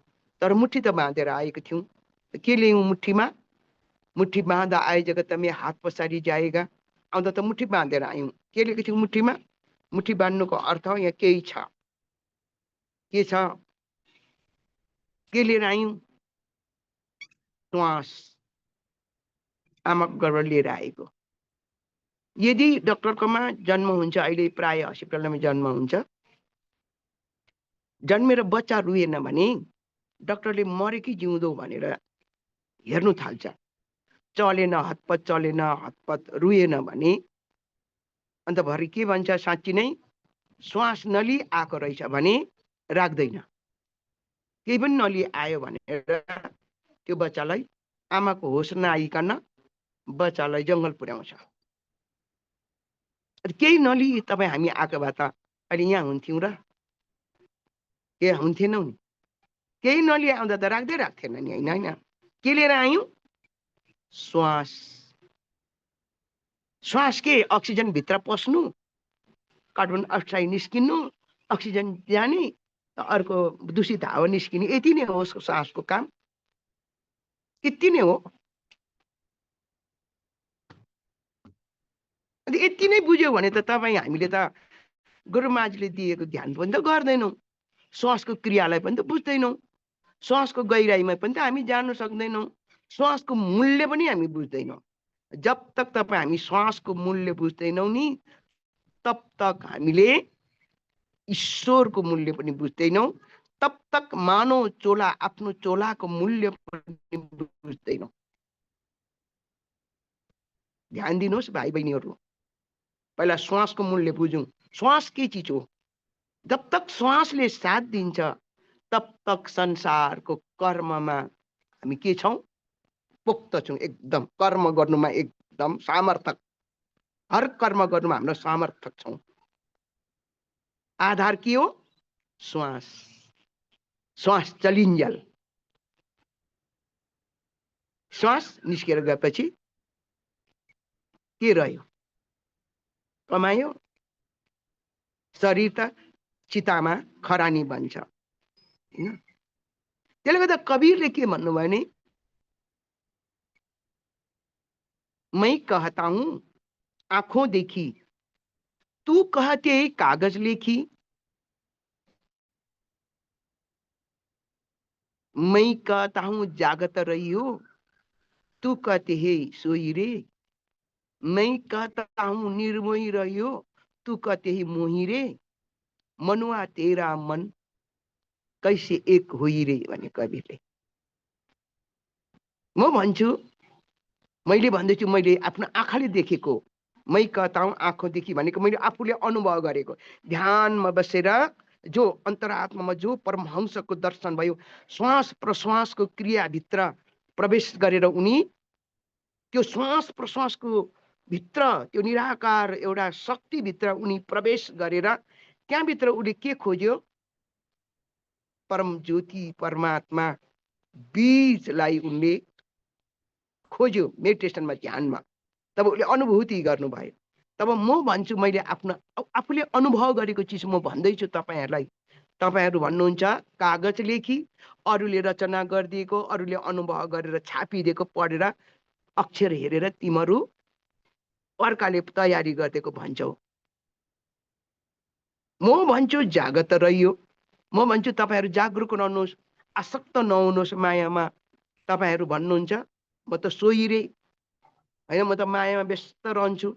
S6: तर मुठी त बाँधेर आएको थियौँ। के ल्यायौँ मुठीमा? मुठी बाँधा आए जगत में हात पसारी जाएगा। आउँदा त मुठी बाँधेर आयौँ। के लेखेको थियो मुठीमा? मुठी बाँध्नुको अर्थ यहाँ केही छ। के छ? के लिएर आयौँ? श्वास, आमाको गर्भबाट लिएर आएको। यदि डक्टरकोमा जन्म हुन्छ, अहिले प्राय हस्पिटलमा जन्म हुन्छ, जन्मेर बच्चा रुएन भने डक्टरले मरे कि जिउँदो भनेर हेर्नु थाल्छ। चलेन हतपत, चलेन हतपत, रुएन भने अन्त भरि के भन्छ? साँच्ची नै श्वास नली आएको रहेछ भने राख्दैन। केही पनि नली आयो भनेर त्यो बच्चालाई आमाको होस नआइकन बच्चालाई जङ्गल पुर्याउँछ। केही नली तपाईँ हामी आएको भए त अहिले यहाँ हुन्थ्यौँ र के हुन्थेनौँ नि। केही नली आउँदा त राख्दै राख्थेन नि होइन होइन। के लिएर आयौँ? श्वास। श्वास के? अक्सिजन भित्र पस्नु, कार्बन डाइअक्साइड निस्किनु, अक्सिजन जाने, अर्को दूषित हावा निस्किने, यति नै हो श्वासको काम। यति नै हो। यति नै बुझ्यो भने त तपाईँ हामीले त गुरुमाजीले दिएको ध्यान पनि त गर्दैनौँ, श्वासको क्रियालाई पनि त बुझ्दैनौँ, श्वासको गहिराइमा पनि त हामी जान सक्दैनौँ, श्वासको मूल्य पनि हामी बुझ्दैनौँ। जब तक तपाईँ हामी श्वासको मूल्य बुझ्दैनौँ नि, तब तक हामीले ईश्वरको मूल्य पनि बुझ्दैनौँ, तब तक मानव चोला आफ्नो चोलाको मूल्य पनि बुझ्दैनौँ। ध्यान दिनुहोस् भाइ बहिनीहरू, पहिला श्वासको मूल्य बुझौँ। श्वास के चिज हो? जब तक श्वासले साथ दिन्छ तब तक संसारको कर्ममा हामी के छौँ? पोक्त छौँ। एकदम कर्म गर्नुमा एकदम सामर्थक, हर कर्म गर्नुमा हाम्रो सामर्थक छौँ। आधार के हो? श्वास। श्वास चलिन्जेल श्वास निस्केर गएपछि के रह्यो? कमायो। शरीर त चितामा खरानी बन्छ हैन? त्यसले गर्दा कबीरले के भन्नुभयो भने, मैं कहता हूं आंखों देखी, तू कहते कागज लेखी। मैं कहता हूं जागत रही हो, तू कहते है सोई रे। मैं कहता हूं निर्मोही रही हो, तू कहते ही मोही रे। मनुआ तेरा मन कैसे एक होई रे भने कविले। म भन्छु, मैले भन्दैछु, मैले आफ्नो आँखाले देखेको। मै कहता हूं आँखोदेखि भनेको मैले आफूले अनुभव गरेको। ध्यानमा बसेर जो अन्तरात्मामा जो परमहंसको दर्शन भयो, श्वास प्रश्वासको क्रियाभित्र प्रवेश गरेर उनी त्यो श्वास प्रश्वासको भित्र त्यो निराकार एउटा शक्तिभित्र उनी प्रवेश गरेर त्यहाँभित्र उले के खोज्यो? परम ज्योति परमात्मा बीजलाई उनले खोज्यो मेडिटेसनमा, ध्यानमा। तब उसले अनुभूति गर्नुभयो। तब म भन्छु, मैले आफ्नो आफूले अनुभव गरेको चिज म भन्दैछु तपाईँहरूलाई। तपाईँहरू भन्नुहुन्छ कागज लेखी, अरूले रचना गरिदिएको, अरूले अनुभव गरेर छापिदिएको पढेर अक्षर हेरेर तिमीहरू अर्काले तयारी गरिदिएको भन्छौ। म भन्छु जागत रहियो। म भन्छु तपाईँहरू जागरुक रहनुहोस्, आसक्त नहुनुहोस् मायामा। तपाईँहरू भन्नुहुन्छ म त सोही रे हैन, म त मायामा व्यस्त रहन्छु।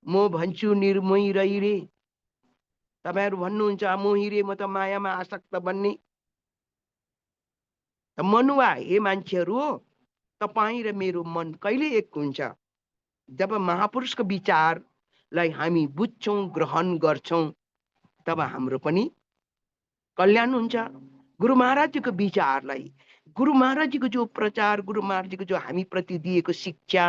S6: म भन्छु निर्मोही रही रे। तपाईँहरू भन्नुहुन्छ मोही रे, म त मायामा आसक्त बन्ने। मनुवा हे मान्छेहरू, तपाईँ र मेरो मन कहिले एक हुन्छ? जब महापुरुषको विचारलाई हामी बुझ्छौँ, ग्रहण गर्छौँ, तब हाम्रो पनि कल्याण हुन्छ। गुरु महाराजजीको विचारलाई, गुरु महाराजजीको जो प्रचार, गुरु महाराजजीको जो हामी प्रति दिएको शिक्षा,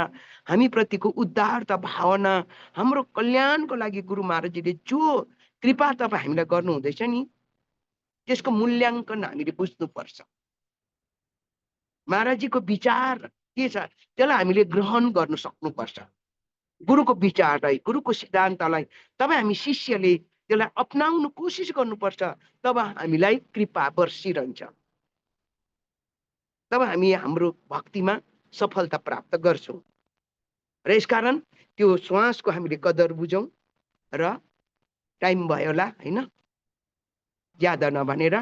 S6: हामी प्रतिको उद्धारता भावना, हाम्रो कल्याणको लागि गुरु महाराजजीले जो कृपा तपाईँ हामीलाई गर्नुहुँदैछ नि, त्यसको मूल्याङ्कन हामीले बुझ्नुपर्छ। महाराजजीको विचार के छ त्यसलाई हामीले ग्रहण गर्न सक्नुपर्छ। गुरुको विचारलाई, गुरुको सिद्धान्तलाई तब हामी शिष्यले त्यसलाई अपनाउन कोसिस गर्नुपर्छ। तब हामीलाई कृपा बर्सिरहन्छ, तब हामी हाम्रो भक्तिमा सफलता प्राप्त गर्छौँ। र यसकारण त्यो श्वासको हामीले कदर बुझौँ। र टाइम भयो होला हैन, ज्यादा नभनेर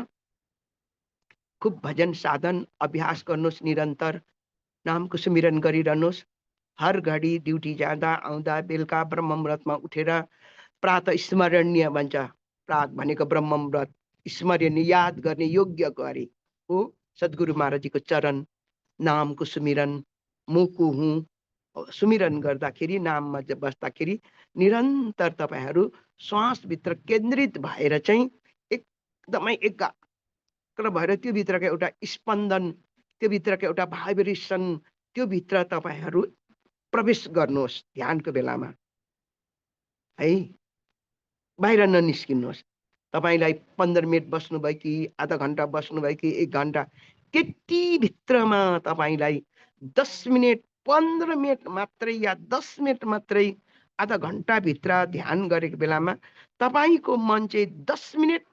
S6: खूब भजन साधन अभ्यास गर्नुहोस्, निरन्तर नामको सुमिरन गरिरहनुहोस्। हर घडी ड्युटी जाँदा आउँदा बेलुका ब्रह्ममुहूर्तमा उठेर प्रातः स्मरणीय भन्छ। प्रात भनेको ब्रह्ममुहूर्त, स्मरणीय याद गर्ने योग्य गरे हो सद्गुरु महाराजजीको चरण, नामको सुमिरन। मुकु हुँ सुमिरन गर्दाखेरि, नाममा बस्दाखेरि निरन्तर तपाईँहरू श्वासभित्र केन्द्रित भएर चाहिँ एकदमै एकाग्र भएर त्यो भित्रको एउटा स्पन्दन, त्यो भित्रको एउटा भाइब्रेसन, त्यो भित्र तपाईँहरू प्रवेश गर्नुहोस् ध्यानको बेलामा है। बाहिर ननिस्किनुहोस्। तपाईँलाई 15 मिनट बस्नुभयो कि आधा घन्टा बस्नुभयो कि 1 घन्टा, त्यति भित्रमा तपाईँलाई 10 मिनट 15 मिनट मात्रै या 10 मिनट मात्रै आधा घन्टा भित्र ध्यान गरेको बेलामा तपाईँको मन चाहिँ 10 मिनट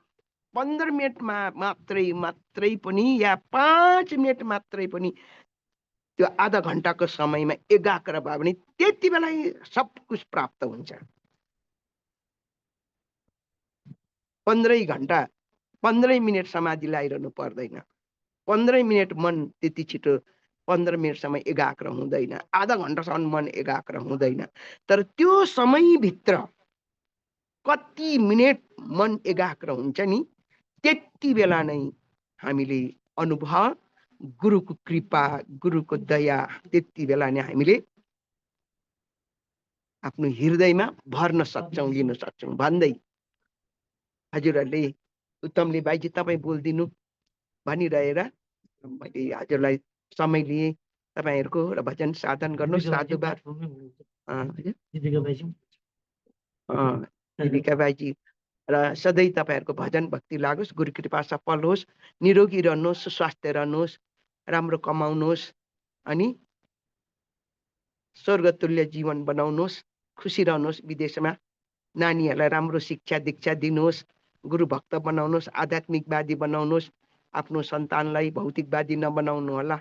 S6: 15 मिनटमा मात्रै पनि या 5 मिनट मात्रै पनि त्यो आधा घन्टाको समयमा एकाग्र भयो भने त्यति बेला सब कुछ प्राप्त हुन्छ। 15 घन्टा 15 मिनट समाधि लगाइरहनु पर्दैन। 15 मिनट मन त्यति छिटो 15 मिनटसम्म एकाग्र हुँदैन, आधा घन्टासम्म मन एकाग्र हुँदैन। तर त्यो समयभित्र कति मिनट मन एकाग्र हुन्छ नि, त्यति बेला नै हामीले अनुभव, गुरुको कृपा, गुरुको दया, त्यति बेला नै हामीले आफ्नो हृदयमा भर्न सक्छौँ, लिन सक्छौँ भन्दै हजुरहरूले उत्तमले बाइजी तपाईँ बोलिदिनु भनिरहेर मैले हजुरलाई समय लिएँ। तपाईँहरूको र भजन साधन गर्नु साधुवाद। दिपिका बाइजी र सधैँ तपाईँहरूको भजन भक्ति लागोस्, गुरु कृपा सफल होस्, निरोगी रहनुहोस्, सुस्वास्थ्य रहनुहोस्, राम्रो कमाउनुहोस् अनि स्वर्गतुल्य जीवन बनाउनुहोस्, खुसी रहनुहोस्। विदेशमा नानीहरूलाई राम्रो शिक्षा दीक्षा दिनुहोस्, गुरु भक्त बनाउनुहोस्, आध्यात्मिकवादी बनाउनुहोस्, आफ्नो सन्तानलाई भौतिकवादी नबनाउनु होला,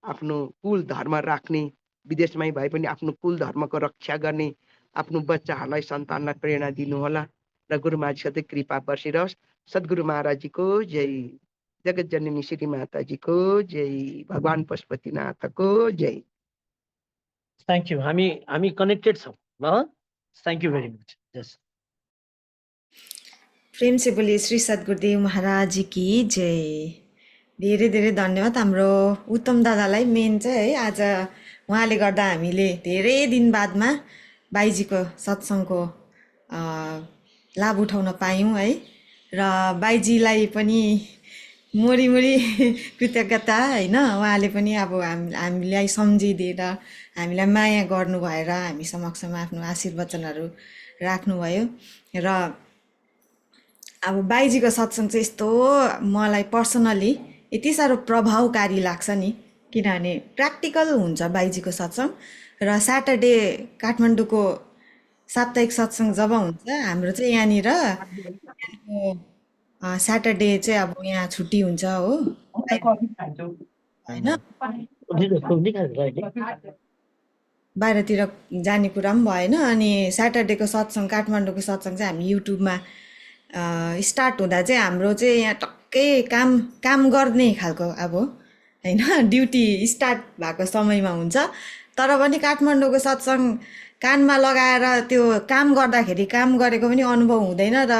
S6: आफ्नो कुल धर्म राख्ने, विदेशमै भए पनि आफ्नो कुल धर्मको रक्षा गर्ने, आफ्नो बच्चाहरूलाई सन्तानलाई प्रेरणा दिनु होला र गुरु महाराज सधैँ कृपा बर्सिरहोस्। सद्गुरु महाराजीको जय, जगत जननी श्री माताजीको जय, भगवान पशुपतिनाथको जय।
S5: Thank you. हामी कनेक्टेड छौँ ल। Thank you very much. Yes,
S1: प्रेम से बोलिए श्री सद्गुरुदेव महाराज की जय। धेरै धेरै धन्यवाद हाम्रो उत्तम दादालाई। मेन चाहिँ है, आज उहाँले गर्दा हामीले धेरै दिन बादमा बाइजीको सत्सङ्गको लाभ उठाउन पायौँ है, र बाइजीलाई पनि मोरी कृतज्ञता होइन। उहाँले पनि अब हामीलाई सम्झिदिएर हामीलाई माया गर्नु भएर हामी समक्षमा आफ्नो आशीर्वचनहरू राख्नुभयो। र अब बाइजीको सत्सङ्ग चाहिँ यस्तो मलाई पर्सनली यति साह्रो प्रभावकारी लाग्छ नि, किनभने प्र्याक्टिकल हुन्छ बाइजीको सत्सङ्ग। र स्याटरडे काठमाडौँको साप्ताहिक सत्सङ्ग जब हुन्छ, हाम्रो चाहिँ यहाँनिर स्याटरडे चाहिँ अब यहाँ छुट्टी हुन्छ हो होइन, बाहिरतिर जाने कुरा पनि भएन। अनि स्याटरडेको सत्सङ्ग, काठमाडौँको सत्सङ्ग चाहिँ हामी युट्युबमा स्टार्ट हुँदा चाहिँ हाम्रो चाहिँ यहाँ टक्कै काम गर्ने खालको अब होइन, ड्युटी स्टार्ट भएको समयमा हुन्छ। तर पनि काठमाडौँको सत्सङ्ग कानमा लगाएर त्यो काम गर्दाखेरि काम गरेको पनि अनुभव हुँदैन। र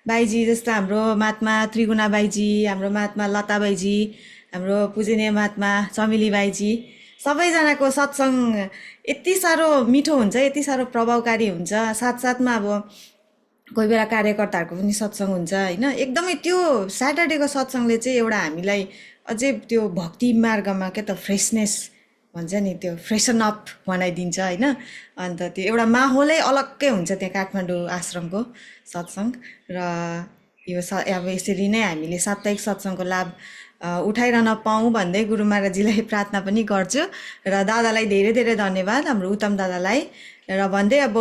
S1: बाइजी जस्तो हाम्रो महात्मा त्रिगुणा बाइजी, हाम्रो महात्मा लता बाइजी, हाम्रो पूजनीय महात्मा चमेली बाइजी, सबैजनाको सत्सङ्ग यति साह्रो मिठो हुन्छ, यति साह्रो प्रभावकारी हुन्छ। साथसाथमा अब कोही बेला कार्यकर्ताहरूको पनि सत्सङ्ग हुन्छ होइन। एकदमै त्यो स्याटरडेको सत्सङ्गले चाहिँ एउटा हामीलाई अझै त्यो भक्ति मार्गमा क्या त फ्रेसनेस भन्छ नि, त्यो फ्रेसन अप बनाइदिन्छ होइन। अन्त त्यो एउटा माहौलै अलग्गै हुन्छ त्यहाँ काठमाडौँ आश्रमको सत्सङ्ग। र यो अब यसरी नै हामीले साप्ताहिक सत्सङ्गको लाभ उठाइरहन पाऊँ भन्दै गुरु महाराजजीलाई प्रार्थना पनि गर्छु। र दादालाई धेरै धेरै धन्यवाद, हाम्रो उत्तम दादालाई। र भन्दै अब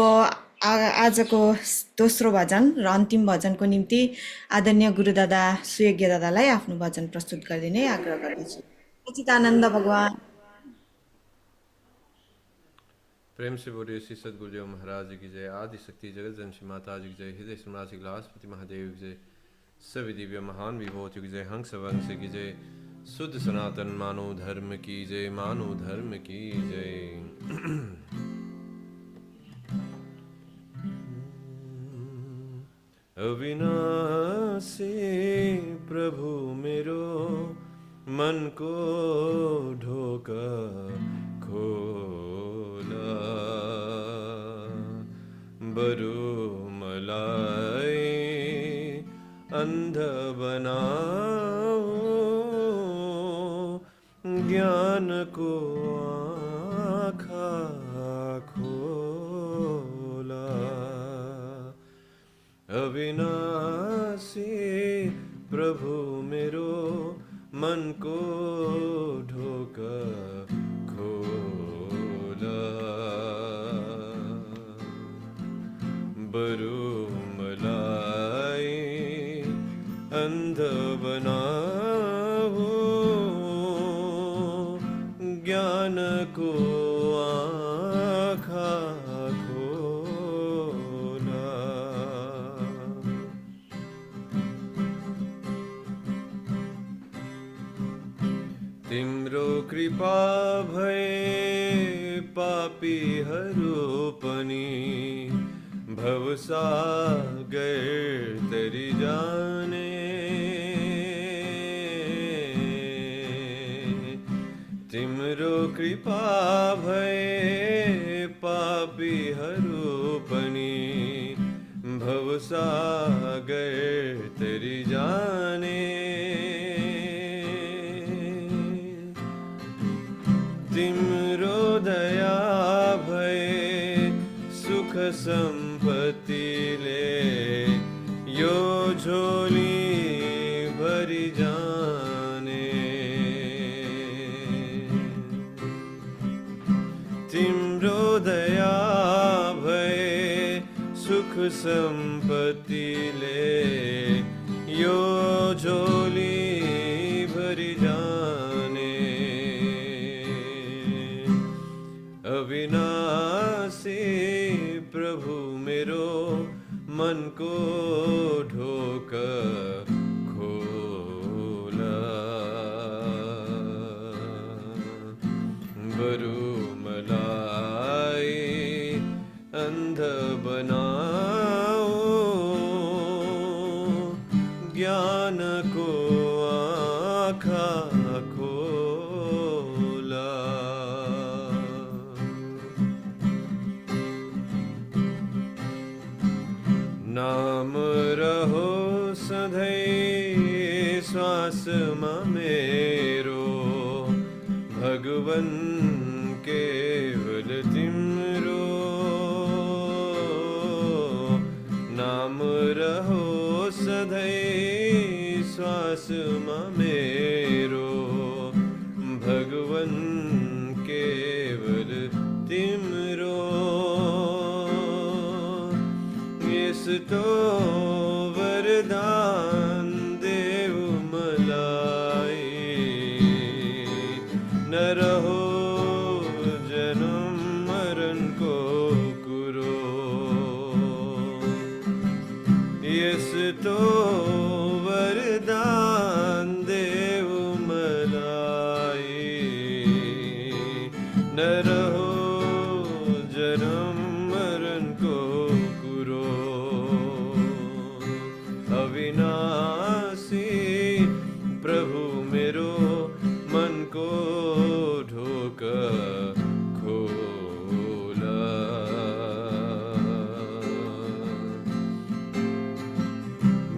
S1: आजको दोस्रो भजन र अन्तिम भजनको निम्ति आदरणीय गुरुदादा सुयोग्य दादालाई आफ्नो भजन प्रस्तुत गरिदिने आग्रह गर्दछु। सच्चिदानन्द भगवान।
S7: प्रेम से बोलिए श्री सद्गुरुदेव महाराज की जय। आदि शक्ति जगत जन श्री माता जी की जय। हृदय श्रीनाथ लासपति महादेव की जय। सभी दिव्य महान विभूति की जय। हंस वंश की जय। शुद्ध सनातन मानव धर्म की जय। मानव धर्म की जय। अविनाशी प्रभु मेरो मन को ढोका खोला, बरु मलाई अंध बनाओ, ज्ञान को आँखा खोला। अविनाशी प्रभु मेरो मन को ढोका खोला, बरु मलाई अंध बनाओ, ज्ञान को आँखा खोला। तिम्रो कृपा भए पापीहरू पनि भवसागर तरी जाने तिम्रो कृपा भए पापीहरू पनि भवसागर तरी जाने तिम्रो दया भए सुख सम्पत्तिले यो झोली भरि जाने तिम्रो दया भए सुख सम्पत्तिले यो झोली भरि जाने अविनाशी प्रभु मेरो मनको ढोक खोला बरु मलाई अन्ध बनाओ ज्ञानको आँखा खोला नाम रहो सधैँ श्वासमा मेरो भगवन केवल तिम्रो नाम रहो सधैँ श्वासमा मेरो भगवन केवल तिम्रो यस्तो वरदान देव मलाई नरहो जन्म मरणको कुरो यस्तो वरदान देव मलाई नरहो जन्म मरणको कुरो अविनाशी प्रभु मेरो मनको ढोक खोला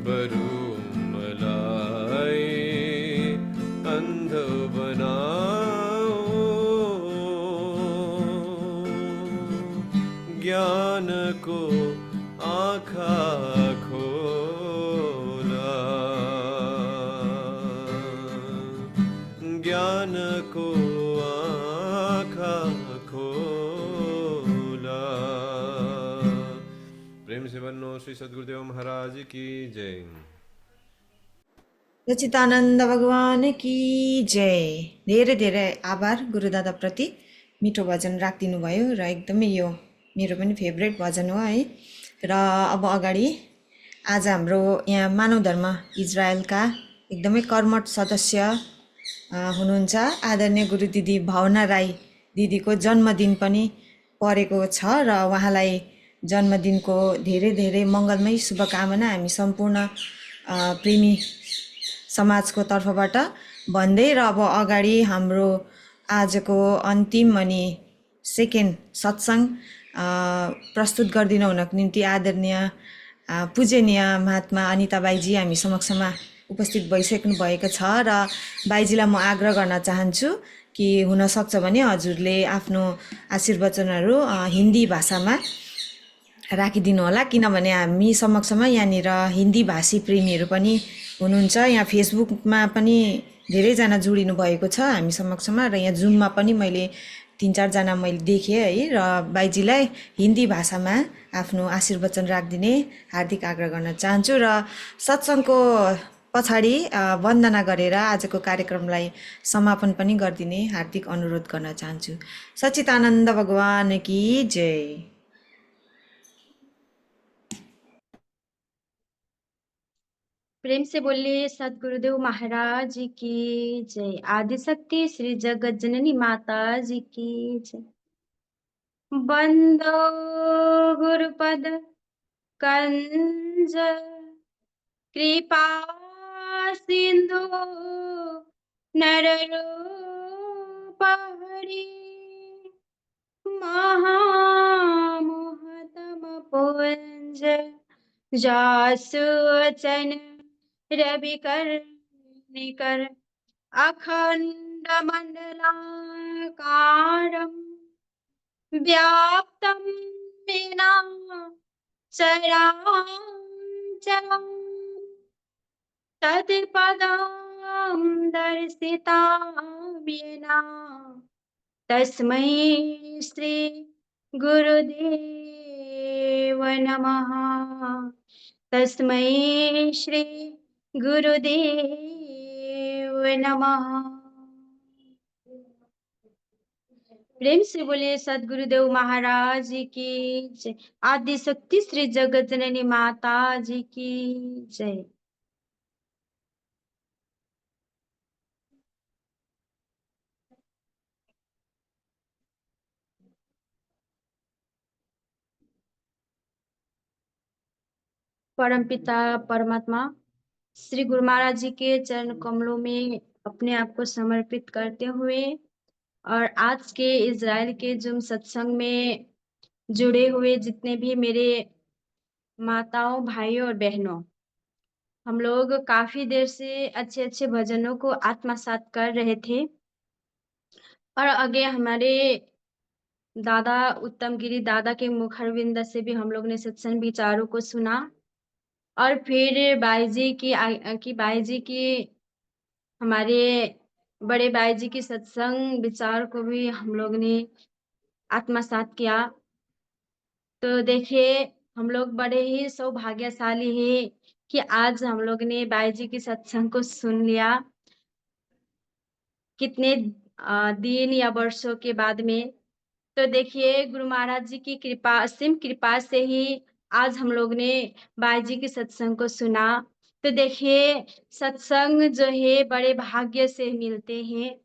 S7: बरु मलाई अन्ध बनाओ ज्ञानको आँखा खोला ज्ञानको आँखा खोला प्रेम से बन्नो श्री सद्गुरुदेव महाराज की जय
S1: सच्चिदानन्द भगवान की जय। धेरै धेरै आभार गुरुदादाप्रति मिठो भजन राखिदिनु भयो र एकदमै यो मेरो पनि फेभरेट भजन हो है। र अब अगाडि आज हाम्रो यहाँ मानव धर्म इजरायलका एकदमै कर्मठ सदस्य हुनुहुन्छ आदरणीय गुरु दिदी भावना राई दिदीको जन्मदिन पनि परेको छ र उहाँलाई जन्मदिनको धेरै धेरै मङ्गलमय शुभकामना हामी सम्पूर्ण प्रेमी समाजको तर्फबाट भन्दै र अब अगाडि हाम्रो आजको अन्तिम अनि सेकेन्ड सत्सङ्ग प्रस्तुत गरिदिन हुनको निम्ति आदरणीय पूजनीय महात्मा अनिता बाईजी हामी समक्षमा उपस्थित भइसक्नु भएको छ र बाईजीलाई म आग्रह गर्न चाहन्छु कि हुनसक्छ भने हजुरले आफ्नो आशीर्वचनहरू हिन्दी भाषामा राखिदिनु होला, किनभने हामी समक्षमा यहाँनिर हिन्दी भाषी प्रेमीहरू पनि हुनुहुन्छ। यहाँ फेसबुकमा पनि धेरैजना जोडिनु भएको छ हामी समक्षमा र यहाँ जुममा पनि मैले 3-4 जना मैले देखेँ है। र बाईजीलाई हिन्दी भाषामा आफ्नो आशीर्वचन राखिदिने हार्दिक आग्रह गर्न चाहन्छु र सत्सङ्गको पछाडि वन्दना गरेर आजको कार्यक्रमलाई समापन पनि गरिदिने हार्दिक अनुरोध गर्न चाहन्छु। सच्चिदानन्द भगवान की जय।
S2: प्रेम से बोलिए सद्गुरुदेव महाराज की जय। आदिशक्ति श्री जगत जननी माता जी की जय। बंदो गुरुपद कंज कृपा सिंधु नररूप हरि महामोहतम पुंज जासु वचन रवि कर निकर अखंड मंडलाकारं व्याप्तं येन चराचरम् तत्पदं दर्शितां येन तस्मै श्री गुरुदेव नमः। तस्मै श्री गुरुदेव नमः। प्रेम से बोलिए सदगुरुदेव महाराज की जय। आदि शक्ति श्री जगत जननी माता जी की जय। परमपिता परमात्मा श्री गुरु महाराज जी के चरण कमलों में अपने आप को समर्पित करते हुए और आज के इज़राइल के जुम सत्संग में जुड़े हुए जितने भी मेरे माताओं, भाइयों और बहनों, हम लोग काफी देर से अच्छे अच्छे भजनों को आत्मसात कर रहे थे और आगे हमारे दादा उत्तम गिरी दादा के मुखरविंद से भी हम लोग ने सत्संग विचारों को सुना और फिर बाई जी की हमारे बड़े बाई जी की सत्संग विचार को भी हम लोग ने आत्मसात किया। तो देखिए हम लोग बड़े ही सौभाग्यशाली हैं कि आज हम लोग ने बाई जी की सत्संग को सुन लिया कितने दिन या वर्षों के बाद में। तो देखिए गुरु महाराज जी की कृपा, असीम कृपा से ही आज हम लोग ने बाई जी के सत्संग को सुना। तो देखिए सत्संग जो है बड़े भाग्य से मिलते हैं,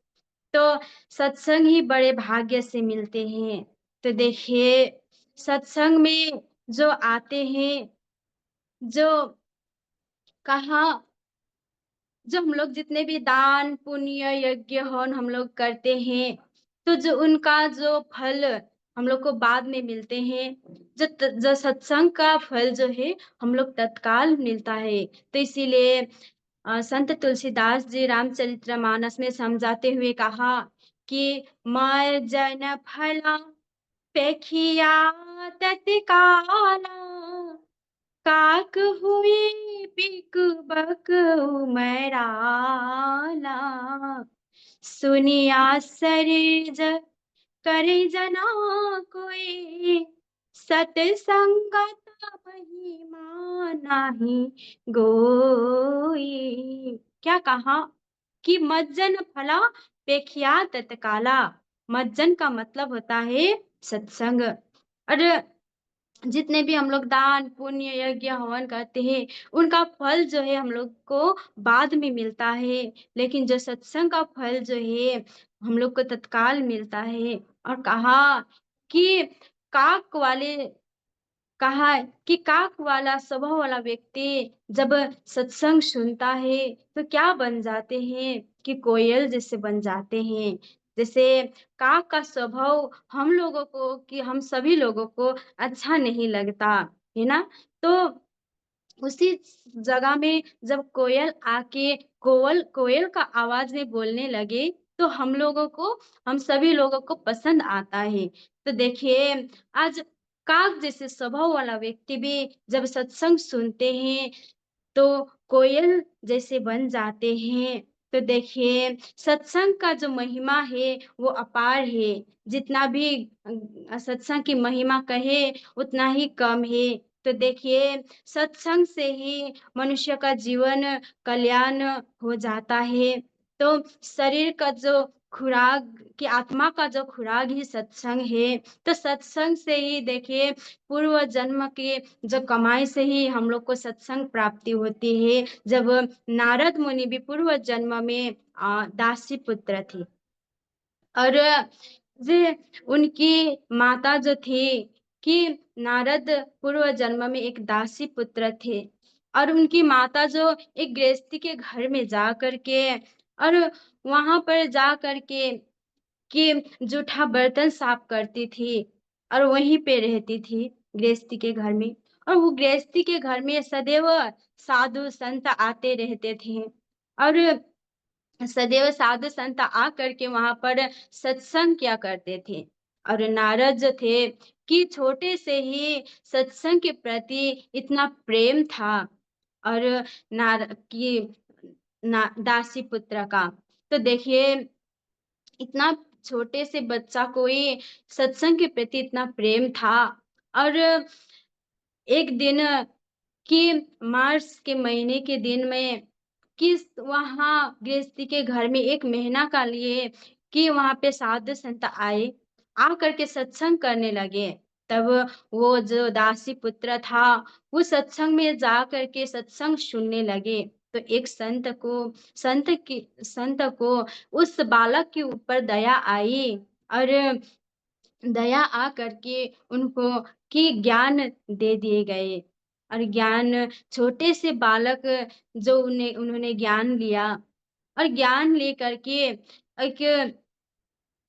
S2: तो सत्संग ही बड़े भाग्य से मिलते हैं। तो देखिए सत्संग में जो आते हैं, जो कहाँ जो हम लोग जितने भी दान पुण्य यज्ञ हवन हम लोग करते हैं, तो जो उनका जो फल हम लोग को बाद में मिलते हैं, जो सत्संग का फल जो है हम लोग तत्काल मिलता है। तो इसीलिए संत तुलसीदास जी रामचरितमानस में समझाते हुए कहा कि मर्जन फला पेखिया तत्काला काक हुई बिक बक उमराला सुनिया सरिज करे जना कोई सतसंगत महिमा नाही गोई। क्या कहा कि मज्जन फला पेखिया तत्काला। मज्जन का मतलब होता है सत्संग। और जितने भी हम लोग दान पुण्य यज्ञ हवन करते हैं उनका फल जो है हम लोग को बाद में मिलता है, लेकिन जो सत्संग का फल जो है हम लोग को तत्काल मिलता है। और कि काक वाले कहा कि काक वाला स्वभाव वाला व्यक्ति जब सत्संग सुनता है तो क्या बन जाते हैं कि कोयल जैसे बन जाते हैं। जैसे काक का स्वभाव हम लोगों को कि हम सभी लोगों को अच्छा नहीं लगता है ना। तो उसी जगह में जब कोयल आके कोयल का आवाज में बोलने लगे तो हम सभी लोगों को पसंद आता है। तो देखिए आज काक जैसे स्वभाव वाला व्यक्ति भी जब सत्संग सुनते हैं तो कोयल जैसे बन जाते हैं। तो देखिए सत्संग का जो महिमा है वो अपार है। जितना भी सत्संग की महिमा कहे उतना ही कम है। तो देखिए सत्संग से ही मनुष्य का जीवन कल्याण हो जाता है। तो शरीर का जो खुराक की आत्मा का जो खुराक ही सत्संग है। तो सत्संग से ही देखिए पूर्व जन्म के जो कमाई से ही हम लोग को सत्संग प्राप्ति होती है। जब नारद मुनि भी पूर्व जन्म में दासी पुत्र थे और जे उनकी माता जो थी कि नारद पूर्व जन्म में एक दासी पुत्र थे और उनकी माता जो एक गृहस्थी के घर में जा करके और वहां पर जा करके कि जूठा बर्तन साफ करती थी और वहीं पे रहती थी गृहस्थी के घर में। और वो गृहस्थी के घर में सदैव साधु संत आते रहते थे और सदैव साधु संत आ करके वहां पर सत्संग किया करते थे। और नारद जो थे कि छोटे से ही सत्संग के प्रति इतना प्रेम था और की दासी पुत्र का। तो देखिए इतना छोटे से बच्चा को ही सत्संग के प्रति इतना प्रेम था। और एक दिन कि मार्च के महीने के दिन में किस वहाँ गृहस्थी के घर में एक महीना का लिए कि वहाँ पे साधु संत आए आकर के सत्संग करने लगे। तब वो जो दासी पुत्र था वो सत्संग में जा करके सत्संग सुनने लगे। तो एक संत को उस बालक के ऊपर दया आई और दया आ करके उनको कि ज्ञान दे दिए गए। और ज्ञान छोटे से बालक जो उन्होंने ज्ञान लिया और ज्ञान लेकर के एक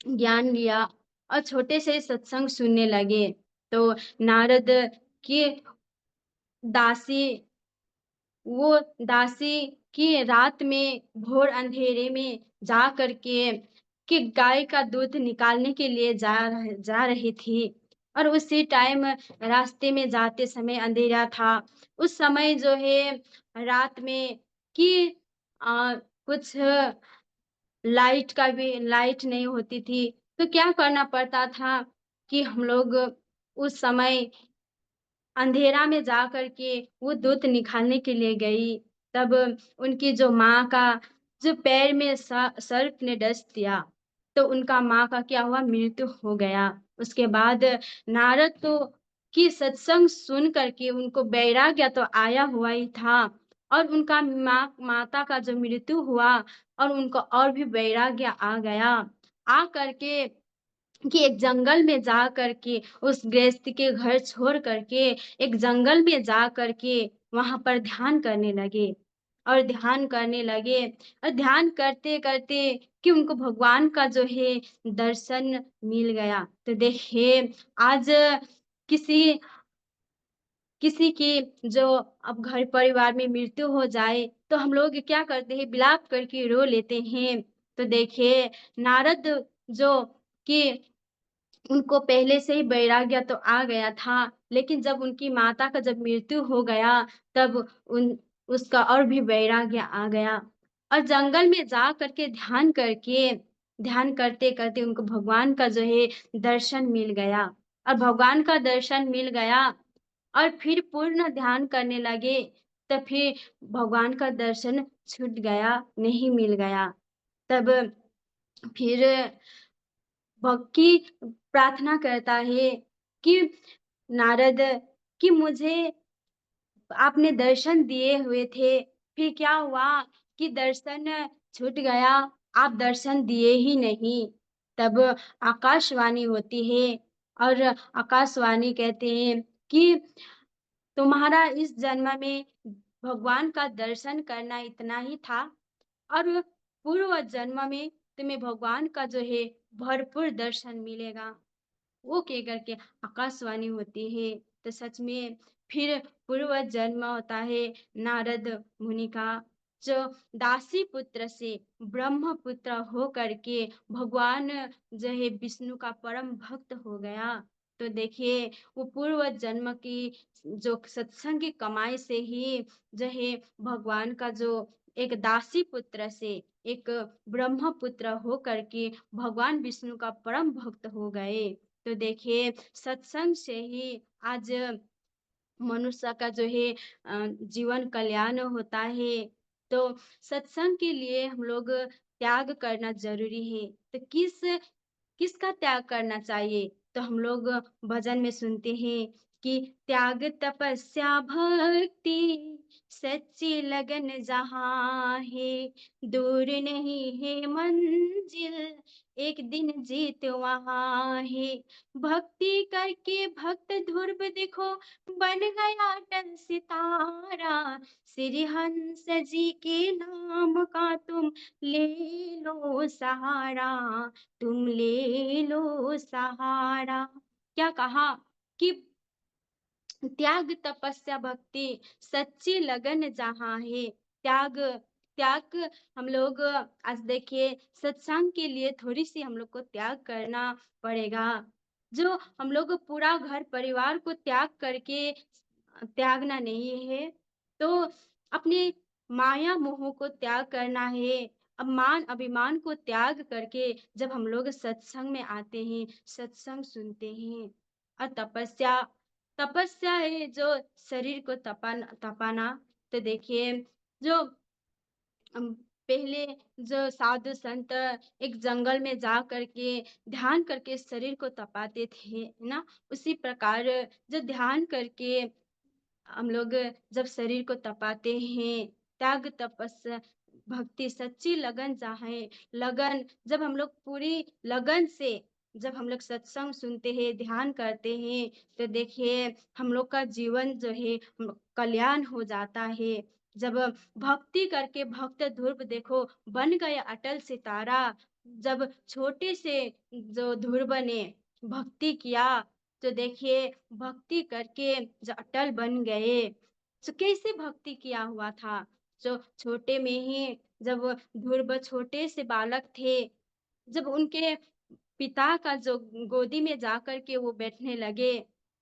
S2: ज्ञान लिया और छोटे से सत्संग सुनने लगे। तो नारद की दासी वो दासी की रात में घोर अंधेरे में जा करके कि गाय का दूध निकालने के लिए जा रही थी और उसी टाइम रास्ते में जाते समय अंधेरा था। उस समय जो है रात में कि कुछ लाइट नहीं होती थी। तो क्या करना पड़ता था कि हम लोग उस समय अंधेरा में जा करके वो दूध निकालने के लिए गई। तब उनकी जो माँ का जो पैर में सर्प ने डस दिया तो उनका माँ का क्या हुआ मृत्यु हो गया। उसके बाद नारद तो की सत्संग सुन करके उनको वैराग्य तो आया हुआ ही था और उनका माता का जो मृत्यु हुआ और उनको और भी वैराग्य आ गया। आ करके कि एक जंगल में जा करके उस गृहस्थ के घर छोड़ करके एक जंगल में जा करके वहां पर ध्यान करने लगे और ध्यान करने लगे और ध्यान करते करते कि उनको भगवान का जो है दर्शन मिल गया। तो देखिए आज किसी किसी की जो अब घर परिवार में मृत्यु हो जाए तो हम लोग क्या करते हैं विलाप करके रो लेते हैं। तो देखिए नारद जो कि उनको पहले से ही वैराग्य तो आ गया था लेकिन जब उनकी माता का जब मृत्यु हो गया तब उन उसका और भी वैराग्य आ गया और जंगल में जा करके ध्यान करते करते उनको भगवान का जो है दर्शन मिल गया। और भगवान का दर्शन मिल गया और फिर पूर्ण ध्यान करने लगे तो फिर भगवान का दर्शन छूट गया नहीं मिल गया। तब फिर भक्ति प्रार्थना करता है कि नारद कि मुझे आपने दर्शन दिए हुए थे फिर क्या हुआ कि दर्शन छूट गया आप दर्शन दिए ही नहीं। तब आकाशवाणी होती है और आकाशवाणी कहते हैं कि तुम्हारा इस जन्म में भगवान का दर्शन करना इतना ही था और पूर्व जन्म में तुम्हें भगवान का जो है भरपूर दर्शन मिलेगा। वो कह करके आकाशवाणी होती है। तो सच में फिर पूर्व जन्म होता है नारद मुनि का जो दासी पुत्र से ब्रह्म पुत्र हो करके भगवान जो है विष्णु का परम भक्त हो गया। तो देखिए वो पूर्व जन्म की जो सत्संग की कमाई से ही जो है भगवान का जो एक दासी पुत्र से एक ब्रह्म पुत्र हो करके भगवान विष्णु का परम भक्त हो गए। तो देखिए सत्संग से ही आज मनुष्य का जो है जीवन कल्याण होता है। तो सत्संग के लिए हम लोग त्याग करना जरूरी है। तो किसका त्याग करना चाहिए तो हम लोग भजन में सुनते हैं कि त्याग तपस्या भक्ति सच्ची लगन जहाँ है, दूर नहीं है मंजिल, एक दिन जीत वहाँ है। भक्ति करके भक्त ध्रुव देखो, बन गया अटल सितारा। श्री हंस जी के नाम का तुम ले लो सहारा, तुम ले लो सहारा। क्या कहा कि त्याग तपस्या भक्ति सच्ची लगन जहाँ है। त्याग त्याग हम लोग आज देखिए सत्संग के लिए थोड़ी सी हम लोग को त्याग करना पड़ेगा। जो हम लोग पूरा घर परिवार को त्याग करके त्यागना नहीं है, तो अपने माया मोह को त्याग करना है। अभिमान अभिमान को त्याग करके जब हम लोग सत्संग में आते हैं, सत्संग सुनते हैं, और तपस्या तपस्या है जो शरीर को तपाना। तो देखिए जो अम, पहले जो साधु संत एक जंगल में जा करके ध्यान करके शरीर को तपाते थे ना, उसी प्रकार जो ध्यान करके हम लोग जब शरीर को तपाते हैं, त्याग तपस्या भक्ति सच्ची लगन चाहे, लगन जब हम लोग पूरी लगन से जब हम लोग सत्संग सुनते हैं, ध्यान करते हैं, तो देखिए हम लोग का जीवन जो है कल्याण हो जाता है। जब भक्ति करके भक्त ध्रुव देखो बन गए अटल सितारा। जब छोटे से जो ध्रुव ने भक्ति किया, तो देखिए भक्ति करके जो अटल बन गए। तो कैसे भक्ति किया हुआ था? जो छोटे में ही जब ध्रुव छोटे से बालक थे, जब उनके पिता का जो गोदी में जाकर के वो बैठने लगे,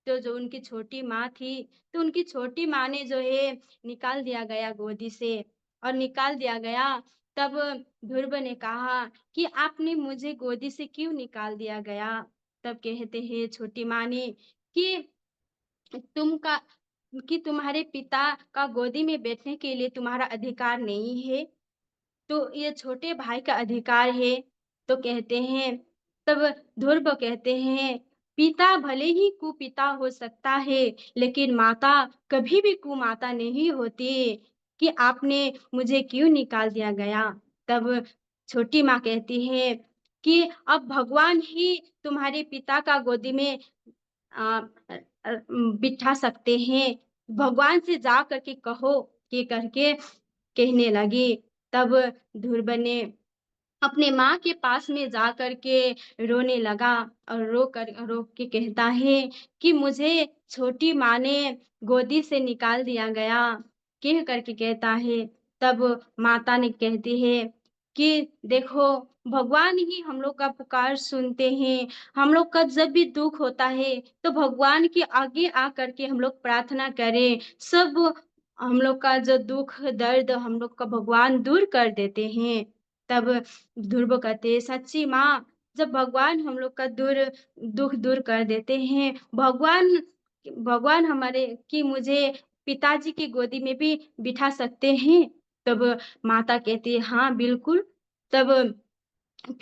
S2: तो जो उनकी छोटी माँ थी, तो उनकी छोटी माँ ने जो है निकाल दिया गया गोदी से, और निकाल दिया गया। तब ध्रुव ने कहा कि आपने मुझे गोदी से क्यों निकाल दिया गया? तब कहते हैं छोटी माँ ने कि तुम का कि तुम्हारे पिता का गोदी में बैठने के लिए तुम्हारा अधिकार नहीं है, तो ये छोटे भाई का अधिकार है। तो कहते हैं, तब ध्रुव कहते हैं, पिता भले ही कुपिता हो सकता है, लेकिन माता कभी भी कुमाता नहीं होती, कि आपने मुझे क्यों निकाल दिया गया? तब छोटी माँ कहती है कि अब भगवान ही तुम्हारे पिता का गोदी में अ बिठा सकते हैं। भगवान से जा करके कहो, ये करके कहने लगी। तब ध्रुव ने अपने माँ के पास में जा कर के रोने लगा, और रो के कहता है कि मुझे छोटी माँ ने गोदी से निकाल दिया गया, कह करके कहता है। तब माता ने कहती है कि देखो भगवान ही हम लोग का पुकार सुनते हैं। हम लोग का जब भी दुख होता है, तो भगवान के आगे आ करके हम लोग प्रार्थना करें, सब हम लोग का जो दुख दर्द हम लोग का भगवान दूर कर देते हैं। तब ध्रुव कहते हैं, सच्ची माँ, जब भगवान हम लोग का दुख दूर कर देते हैं, भगवान भगवान हमारे कि मुझे पिताजी की गोदी में भी बिठा सकते हैं? तब माता कहती है, हाँ बिल्कुल। तब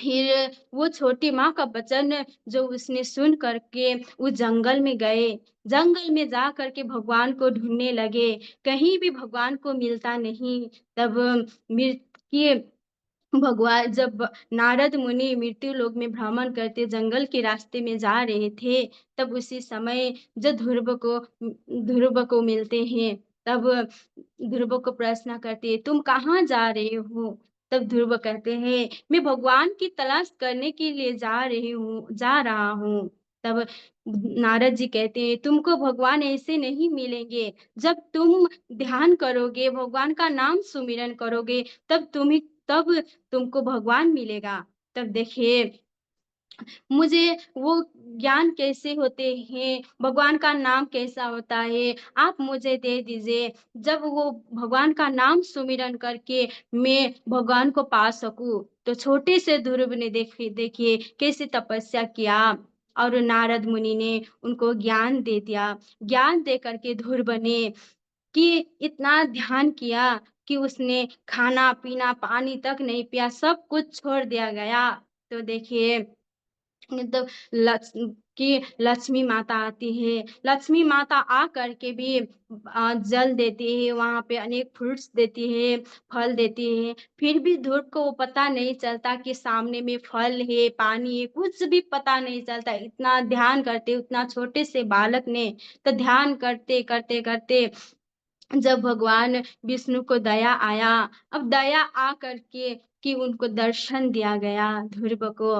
S2: फिर वो छोटी माँ का वचन जो उसने सुन करके वो जंगल में गए। जंगल में जा करके भगवान को ढूँढने लगे, कहीं भी भगवान को मिलता नहीं। तब कि भगवान जब नारद मुनि मृत्यु लोक में भ्रमण करते जंगल के रास्ते में जा रहे थे, तब उसी समय जो ध्रुव को मिलते हैं। तब ध्रुव को प्रश्न करते हैं, तुम कहाँ जा रहे हो? तब ध्रुव कहते हैं, मैं भगवान की तलाश करने के लिए जा रहा हूँ। तब नारद जी कहते हैं, तुमको भगवान ऐसे नहीं मिलेंगे। जब तुम ध्यान करोगे, भगवान का नाम सुमिरन करोगे, तब तुमको भगवान मिलेगा। तब देखिए मुझे वो ज्ञान कैसे होते हैं, भगवान का नाम कैसा होता है, आप मुझे दे दीजिए। जब वो भगवान का नाम सुमिरन करके मैं भगवान को पा सकूँ। तो छोटे से ध्रुव ने देखिए कैसे तपस्या किया, और नारद मुनि ने उनको ज्ञान दे दिया। ज्ञान दे करके ध्रुव ने कि इतना ध्यान किया कि उसने खाना-पीना, पानी तक नहीं पिया, सब कुछ छोड़ दिया गया। तो देखिए तो कि लक्ष्मी माता आती है। लक्ष्मी माता आ करके भी जल देती है, वहाँ पे अनेक फ्रूट्स देती है, फल देती है। फिर भी ध्रुव को वो पता नहीं चलता कि सामने में फल है, पानी है, कुछ भी पता नहीं चलता। इतना ध्यान करते, उतना छोटे से बालक ने तो ध्यान करते करते करते जब भगवान विष्णु को दया आया, अब दया आ करके कि उनको दर्शन दिया गया, ध्रुव को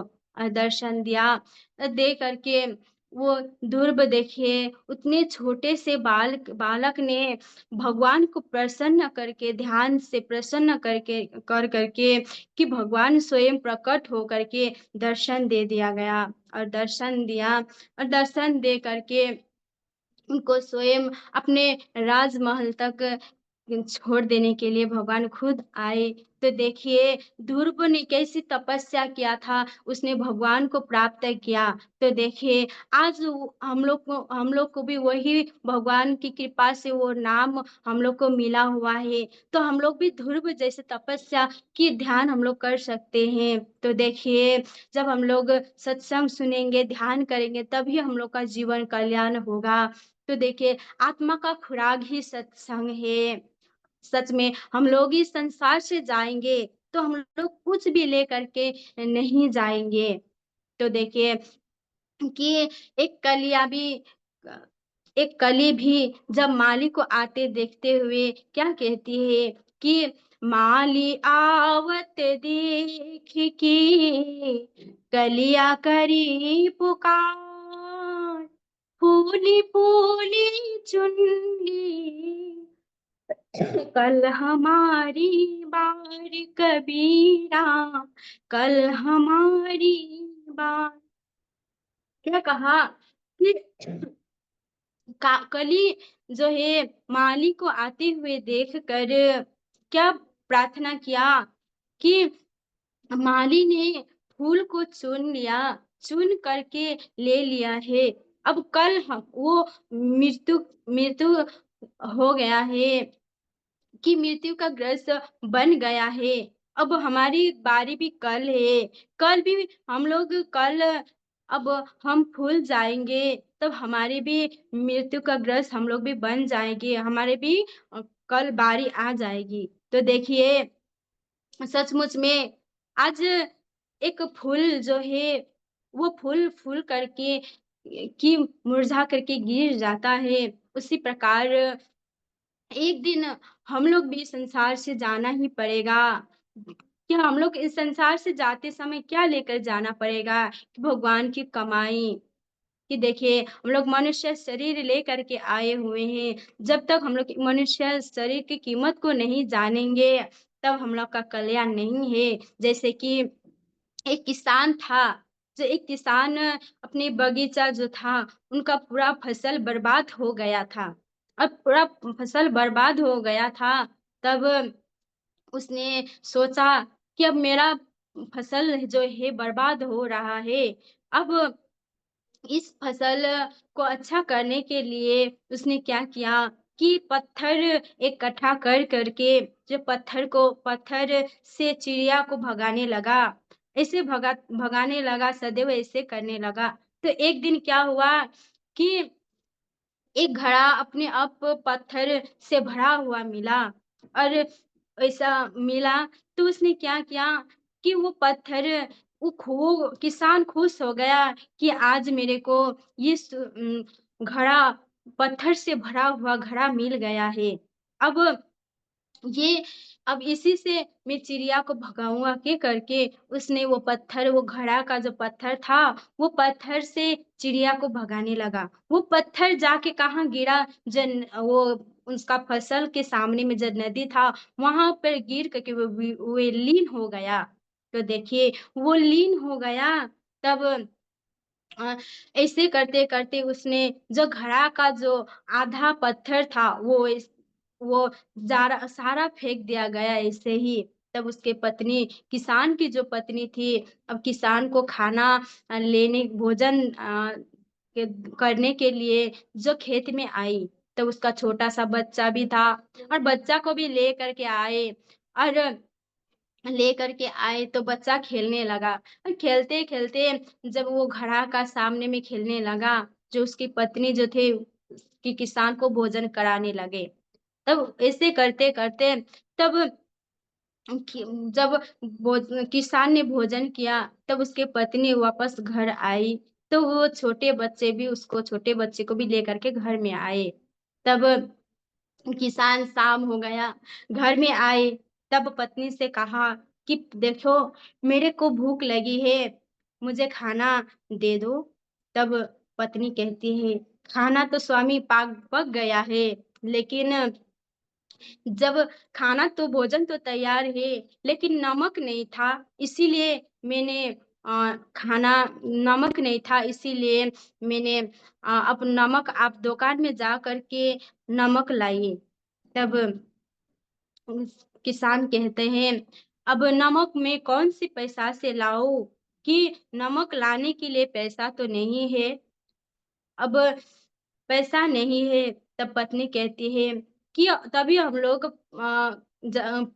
S2: दर्शन दिया। दे करके वो ध्रुव देखिए, उतने छोटे से बालक ने भगवान को प्रसन्न करके, ध्यान से प्रसन्न करके कि भगवान स्वयं प्रकट हो करके दर्शन दे दिया गया। और दर्शन दिया, और दर्शन दे करके उनको स्वयं अपने राजमहल तक छोड़ देने के लिए भगवान खुद आए। तो देखिए ध्रुव ने कैसी तपस्या किया था, उसने भगवान को प्राप्त किया। तो देखिए आज हम लोग को भी वही भगवान की कृपा से वो नाम हम लोग को मिला हुआ है। तो हम लोग भी ध्रुव जैसे तपस्या की ध्यान हम लोग कर सकते हैं। तो देखिए जब हम लोग सत्संग सुनेंगे, ध्यान करेंगे, तभी हम लोग का जीवन कल्याण होगा। तो देखिए आत्मा का खुराक ही सत्संग है। सच में हम लोग इस संसार से जाएंगे तो हम लोग कुछ भी लेकर के नहीं जाएंगे। तो देखिए कि एक कलिया भी एक कली भी जब माली को आते देखते हुए क्या कहती है कि माली आवत देख की कलिया करी पुकार, फूली फूली चुनली कल हमारी बार कबीरा, कल हमारी बार। क्या कहा कि कली जो है माली को आते हुए देख कर क्या प्रार्थना किया कि माली ने फूल को चुन लिया, चुन करके ले लिया है। अब कल हम वो मृत्यु मृत्यु हो गया है कि मृत्यु का ग्रस्त बन गया है। अब हमारी बारी भी कल है, कल भी हम लोग कल अब हम फूल जाएंगे, तब हमारी भी मृत्यु का ग्रस्त हम लोग भी बन जाएंगे, हमारे भी कल बारी आ जाएगी। तो देखिए सचमुच में आज एक फूल जो है वो फूल फूल करके कि मुरझा करके गिर जाता है, उसी प्रकार एक दिन हम लोग भी संसार से जाना ही पड़ेगा। कि हम लोग इस संसार से जाते समय क्या लेकर जाना पड़ेगा कि भगवान की कमाई। कि देखिए हम लोग मनुष्य शरीर लेकर के आए हुए हैं, जब तक हम लोग मनुष्य शरीर की कीमत को नहीं जानेंगे तब हम लोग का कल्याण नहीं है। जैसे कि एक किसान था, जो एक किसान अपने बगीचा जो था उनका पूरा फसल बर्बाद हो गया था। अब पूरा फसल बर्बाद हो गया था, तब उसने सोचा कि अब मेरा फसल जो है बर्बाद हो रहा है। अब इस फसल को अच्छा करने के लिए उसने क्या किया कि पत्थर इकट्ठा कर करके जो पत्थर से चिड़िया को भगाने लगा। ऐसे भगाने लगा, सदैव ऐसे करने लगा। तो एक दिन क्या हुआ कि एक घड़ा अपने आप पत्थर से भरा हुआ मिला, और ऐसा मिला तो उसने क्या किया कि वो पत्थर वो किसान खुश हो गया कि आज मेरे को ये घड़ा पत्थर से भरा हुआ घड़ा मिल गया है। अब ये अब इसी से मैं चिड़िया को भगाऊँगा के करके उसने वो घड़ा का जो पत्थर था, वो पत्थर से चिड़िया को भगाने लगा। वो पत्थर जाके कहाँ गिरा, जन वो उसका फसल के सामने में जो नदी था, वहाँ पर गिर करके वो लीन हो गया। तो देखिए वो लीन हो गया, तब अ, ऐसे करते-करते उसने जो घड़ा का जो आधा पत्थर था वो ज़ारा सारा फेंक दिया गया ऐसे ही। तब उसके पत्नी किसान की जो पत्नी थी, अब किसान को खाना लेने भोजन के करने के लिए जो खेत में आई, तब उसका छोटा-सा बच्चा भी था और बच्चा को भी लेकर के आए। और लेकर के आए तो बच्चा खेलने लगा और खेलते खेलते जब वो घड़ा का सामने में खेलने लगा, जो उसकी पत्नी जो थे कि किसान को भोजन कराने लगे। तब ऐसे करते करते तब कि जब किसान ने भोजन किया, तब उसकी पत्नी वापस घर आई, तो वो छोटे बच्चे को भी लेकर के घर में आए। तब किसान शाम हो गया, घर में आए, तब पत्नी से कहा कि देखो मेरे को भूख लगी है, मुझे खाना दे दो। तब पत्नी कहती है, खाना तो स्वामी पक गया है, लेकिन जब खाना तो भोजन तो तैयार है, लेकिन नमक नहीं था, इसीलिए मैंने खाना नमक नहीं था, इसीलिए मैंने अब नमक आप दुकान में जा कर के नमक लाइए। तब किसान कहते हैं, अब नमक मैं कौन सी पैसा से लाऊं कि नमक लाने के लिए पैसा तो नहीं है। अब पैसा नहीं है, तब पत्नी कहती है कि तभी हम लोग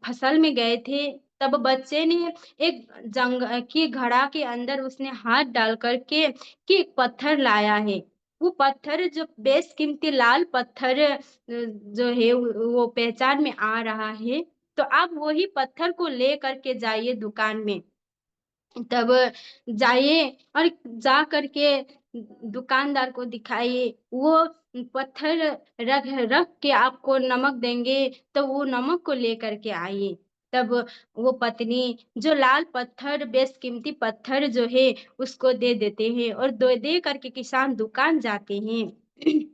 S2: फसल में गए थे, तब बच्चे ने एक जंग की घड़ा के अंदर उसने हाथ डाल करके कि एक पत्थर लाया है। वो पत्थर जो बेशकीमती लाल पत्थर जो है वो पहचान में आ रहा है, तो आप वही पत्थर को ले करके जाइए दुकान में। तब जाइए और जा करके दुकानदार को दिखाइए, वो पत्थर रख रख के आपको नमक देंगे, तो वो नमक को लेकर के आइए। तब वो पत्नी जो लाल पत्थर बेशकीमती पत्थर जो है उसको दे देते हैं और दे करके किसान दुकान जाते हैं।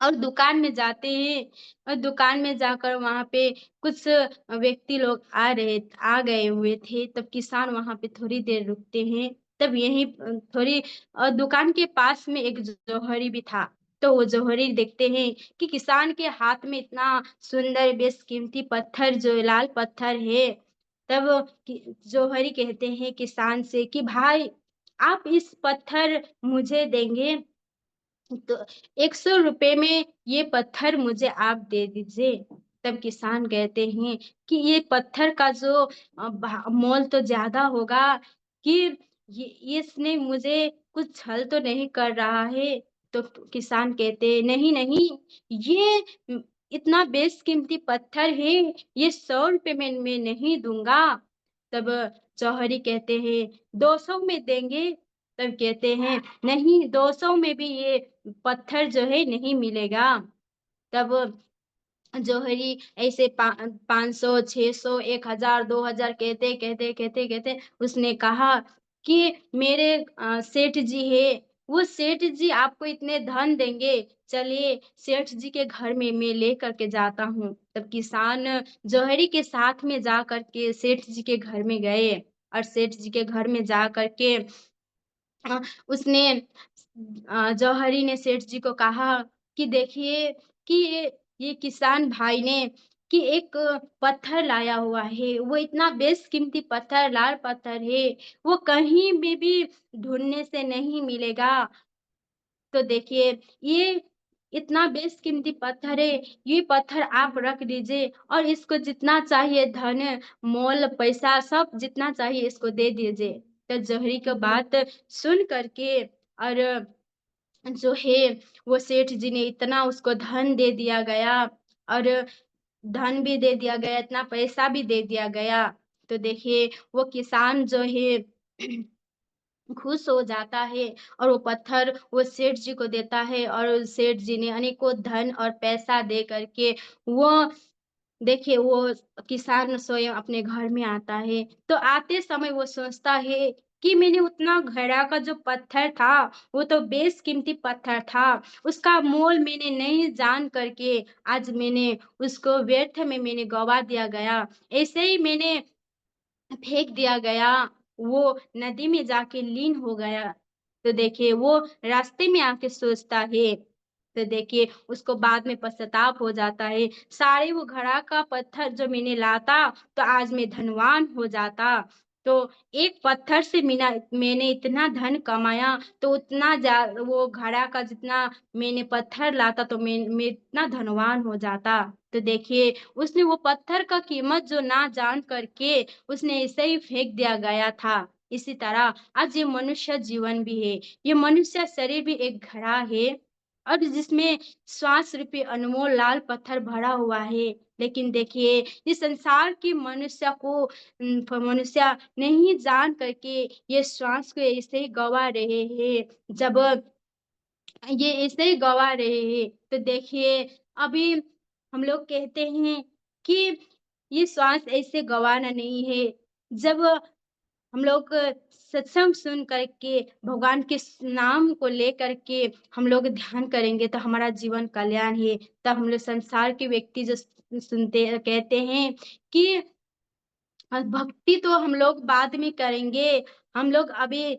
S2: और दुकान में जाते हैं और दुकान में जाकर वहाँ पे कुछ व्यक्ति लोग आ गए हुए थे, तब किसान वहाँ पे थोड़ी देर रुकते हैं। तब यहीं थोड़ी दुकान के पास में एक जौहरी भी था, तो वो जौहरी देखते हैं कि किसान के हाथ में इतना सुंदर बेशकीमती पत्थर जो लाल पत्थर है। तब जौहरी कहते हैं किसान से कि भाई आप इस पत्थर मुझे देंगे, तो 100 रुपए में ये पत्थर मुझे आप दे दीजिए। तब किसान कहते हैं कि ये पत्थर का जो मोल तो ज्यादा होगा, कि ये इसने मुझे कुछ छल तो नहीं कर रहा है। तो किसान कहते हैं, नहीं नहीं, ये इतना बेशकीमती पत्थर है, ये 100 रुपए में मैं नहीं दूंगा। तब जौहरी कहते हैं 200 में देंगे। तब कहते हैं नहीं, 200 में भी ये पत्थर जो है नहीं मिलेगा। तब जौहरी ऐसे 500, 600, 1000, 2000 कहते उसने कहा कि मेरे सेठ जी है, वो सेठ जी आपको इतने धन देंगे, चलिए सेठ जी के घर में मैं ले करके जाता हूँ। तब किसान जौहरी के साथ में जा करके सेठ जी के घर में गए और सेठ जी के घर में जा करके उसने जौहरी ने सेठ जी को कहा कि देखिए कि ये किसान भाई ने कि एक पत्थर लाया हुआ है, वो इतना बेशकीमती पत्थर लाल पत्थर है, वो कहीं भी ढूंढने से नहीं मिलेगा। तो देखिए ये इतना बेशकीमती पत्थर है, ये पत्थर आप रख लीजिए और इसको जितना चाहिए धन मोल पैसा सब जितना चाहिए इसको दे दीजिए। तो जौहरी का बात सुन करके और जो है वो सेठ जी ने इतना उसको धन दे दिया गया और धन भी दे दिया गया, इतना पैसा भी दे दिया गया। तो देखिए वो किसान जो है खुश हो जाता है और वो पत्थर वो सेठ जी को देता है और सेठ जी ने अनेकों धन और पैसा दे करके वो देखिए वो किसान स्वयं अपने घर में आता है, तो आते समय वो सोचता है कि मैंने उतना घड़ा का जो पत्थर था वो तो बेशकीमती पत्थर था, उसका मोल मैंने नहीं जान करके आज मैंने उसको व्यर्थ में मैंने गवा दिया गया, ऐसे ही मैंने फेंक दिया गया, वो नदी में जाके लीन हो गया। तो देखिए वो रास्ते में आके सोचता है, तो देखिए उसको बाद में पश्चाताप हो जाता है, सारे वो घड़ा का पत्थर जो मैंने लाता तो आज मैं धनवान हो जाता। तो एक पत्थर से मैंने इतना धन कमाया, तो उतना वो घड़ा का जितना मैंने पत्थर लाता तो मैं इतना धनवान हो जाता। तो देखिए उसने वो पत्थर का कीमत जो ना जान करके उसने ऐसे ही फेंक दिया गया था। इसी तरह आज ये मनुष्य जीवन भी है। ये मनुष्य शरीर भी एक घड़ा है और जिसमें श्वास रूपी अनमोल लाल पत्थर भरा हुआ है। लेकिन देखिए इस संसार की मनुष्य नहीं जान करके ये श्वास को ऐसे ही गवा रहे हैं। जब ये ऐसे ही गवा रहे हैं तो देखिए अभी हम लोग कहते हैं कि ये श्वास ऐसे गवाना नहीं है। जब हम लोग सत्संग सुन करके भगवान के नाम को लेकर के हम लोग ध्यान करेंगे तो हमारा जीवन कल्याण है। तब हम लोग संसार के व्यक्ति जो सुनते कहते हैं कि भक्ति तो हम लोग बाद में करेंगे, हम लोग अभी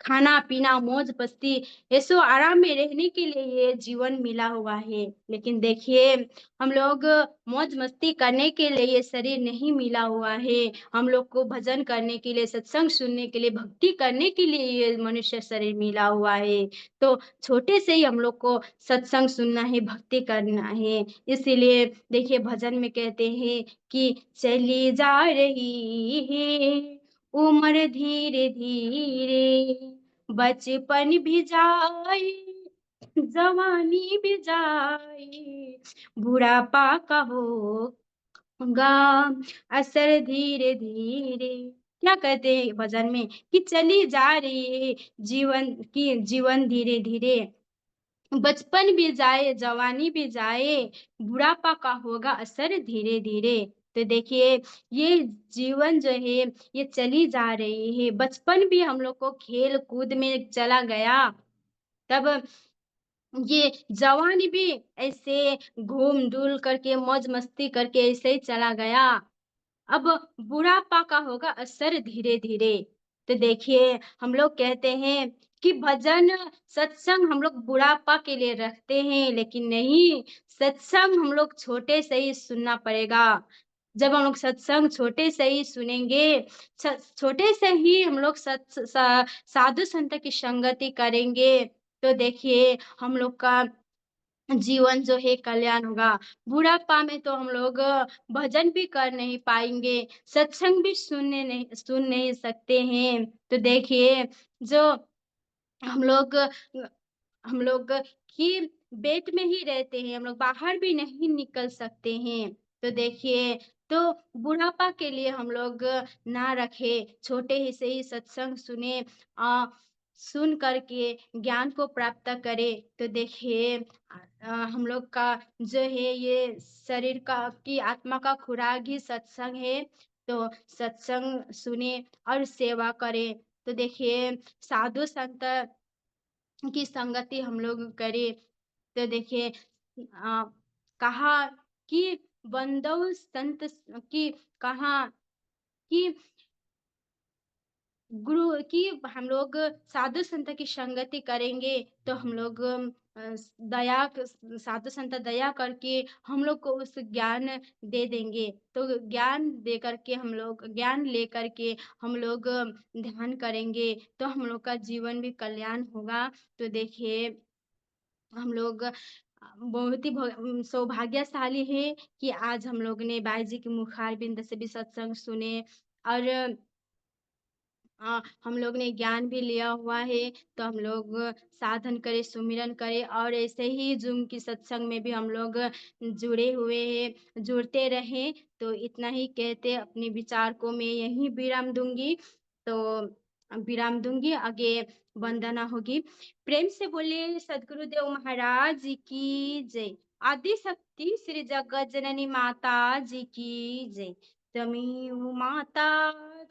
S2: खाना पीना मौज मस्ती ऐसो आराम में रहने के लिए ये जीवन मिला हुआ है। लेकिन देखिए हम लोग मौज मस्ती करने के लिए ये शरीर नहीं मिला हुआ है। हम लोग को भजन करने के लिए, सत्संग सुनने के लिए, भक्ति करने के लिए ये मनुष्य शरीर मिला हुआ है। तो छोटे से ही हम लोग को सत्संग सुनना है, भक्ति करना है। इसीलिए देखिए भजन में कहते हैं कि चली जा रही है उम्र धीरे धीरे, बचपन भी जाए जवानी भी जाए, बुढ़ापा का होगा असर धीरे धीरे। क्या कहते हैं भजन में कि चली जा रही है जीवन धीरे धीरे, बचपन भी जाए जवानी भी जाए, बुढ़ापा का होगा असर धीरे धीरे। तो देखिए ये जीवन जो है ये चली जा रही है। बचपन भी हम लोग को खेल कूद में चला गया, तब ये जवानी भी ऐसे घूम डुल करके मौज मस्ती करके ऐसे ही चला गया। अब बुढ़ापा का होगा असर धीरे धीरे। तो देखिए हम लोग कहते हैं कि भजन सत्संग हम लोग बुढ़ापा के लिए रखते हैं, लेकिन नहीं, सत्संग हम लोग छोटे से ही सुनना पड़ेगा। जब हम लोग सत्संग छोटे से ही सुनेंगे, छोटे से ही हम लोग साधु संत की संगति करेंगे, तो देखिए हम लोग का जीवन जो है कल्याण होगा। बुढ़ापा में तो हम लोग भजन भी कर नहीं पाएंगे, सत्संग भी सुन नहीं सकते हैं। तो देखिए जो हम लोग हम लोग ही बेड में ही रहते हैं, हम लोग बाहर भी नहीं निकल सकते हैं। तो देखिए तो बुढ़ापा के लिए हम लोग ना रखे, छोटे ही से ही सत्संग सुने, सुन करके ज्ञान को प्राप्त करे। तो देखिए हम लोग का जो है ये शरीर का की आत्मा का खुराक ही सत्संग है। तो सत्संग सुने और सेवा करे। तो देखिए साधु संत की संगति हम लोग करें। तो देखिए कहा कि बंदौ संत की कहा कि गुरु की हम लोग साधु संत की संगति करेंगे तो हम लोग दया साधु संत दया करके हम लोग को उस ज्ञान दे देंगे। तो ज्ञान दे करके हम लोग ज्ञान ले करके हम लोग ध्यान करेंगे तो हम लोग का जीवन भी कल्याण होगा। तो देखिए हम लोग बहुत ही सौभाग्यशाली है कि आज हम लोग ने बाई जी के मुखार बिंद से भी सत्संग सुने और हम लोग ने ज्ञान भी लिया हुआ है। तो हम लोग साधन करें, सुमिरन करें और ऐसे ही जूम की सत्संग में भी हम लोग जुड़े हुए हैं, जुड़ते रहें। तो इतना ही कहते अपने विचार को मैं यहीं विराम दूंगी। तो विराम दूंगी, आगे वंदना होगी। प्रेम से बोले सदगुरुदेव महाराज जी की जय। आदि शक्ति श्री जगत जननी माता जी की जय। तमेव माता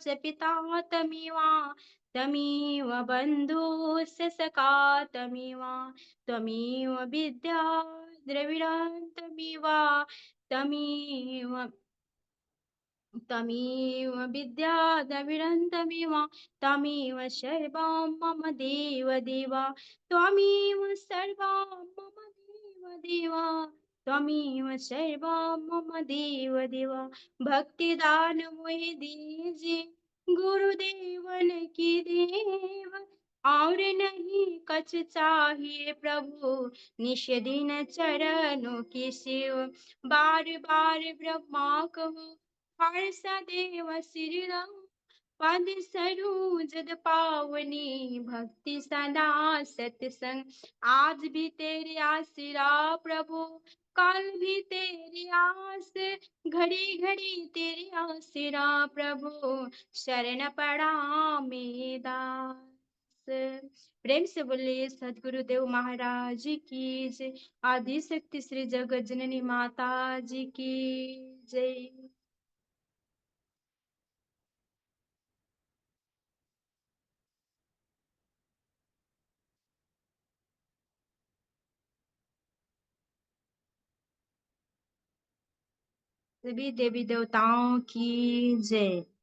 S2: च पिता तमेव बन्धुश्च सखा तमेव विद्या द्रविणं तमेव विद्या द्रविणं तमेव सर्वं मम देव देवा त्वमेव सर्वं मम देव देवा त्वमेव सर्वं मम देव देव भक्तिदान मोहि दीजिए गुरुदेवन की देव और नहीं कछ चाहिए प्रभु निश दिन चरणों की सेव बार बार ब्रह्मा कहो हर सदैव श्री राम पद सरोजद पावनी भक्ति सदा सत्संग आज भी तेरे आसरा प्रभु कल भी तेरी आस घड़ी घड़ी तेरी आसरा प्रभु शरण पड़ा मेरे दास। प्रेम से बोलिए सदगुरुदेव महाराज की जय। आदि शक्ति श्री जगत जननी माता जी की जय। सभी देवी देवताओं की जय।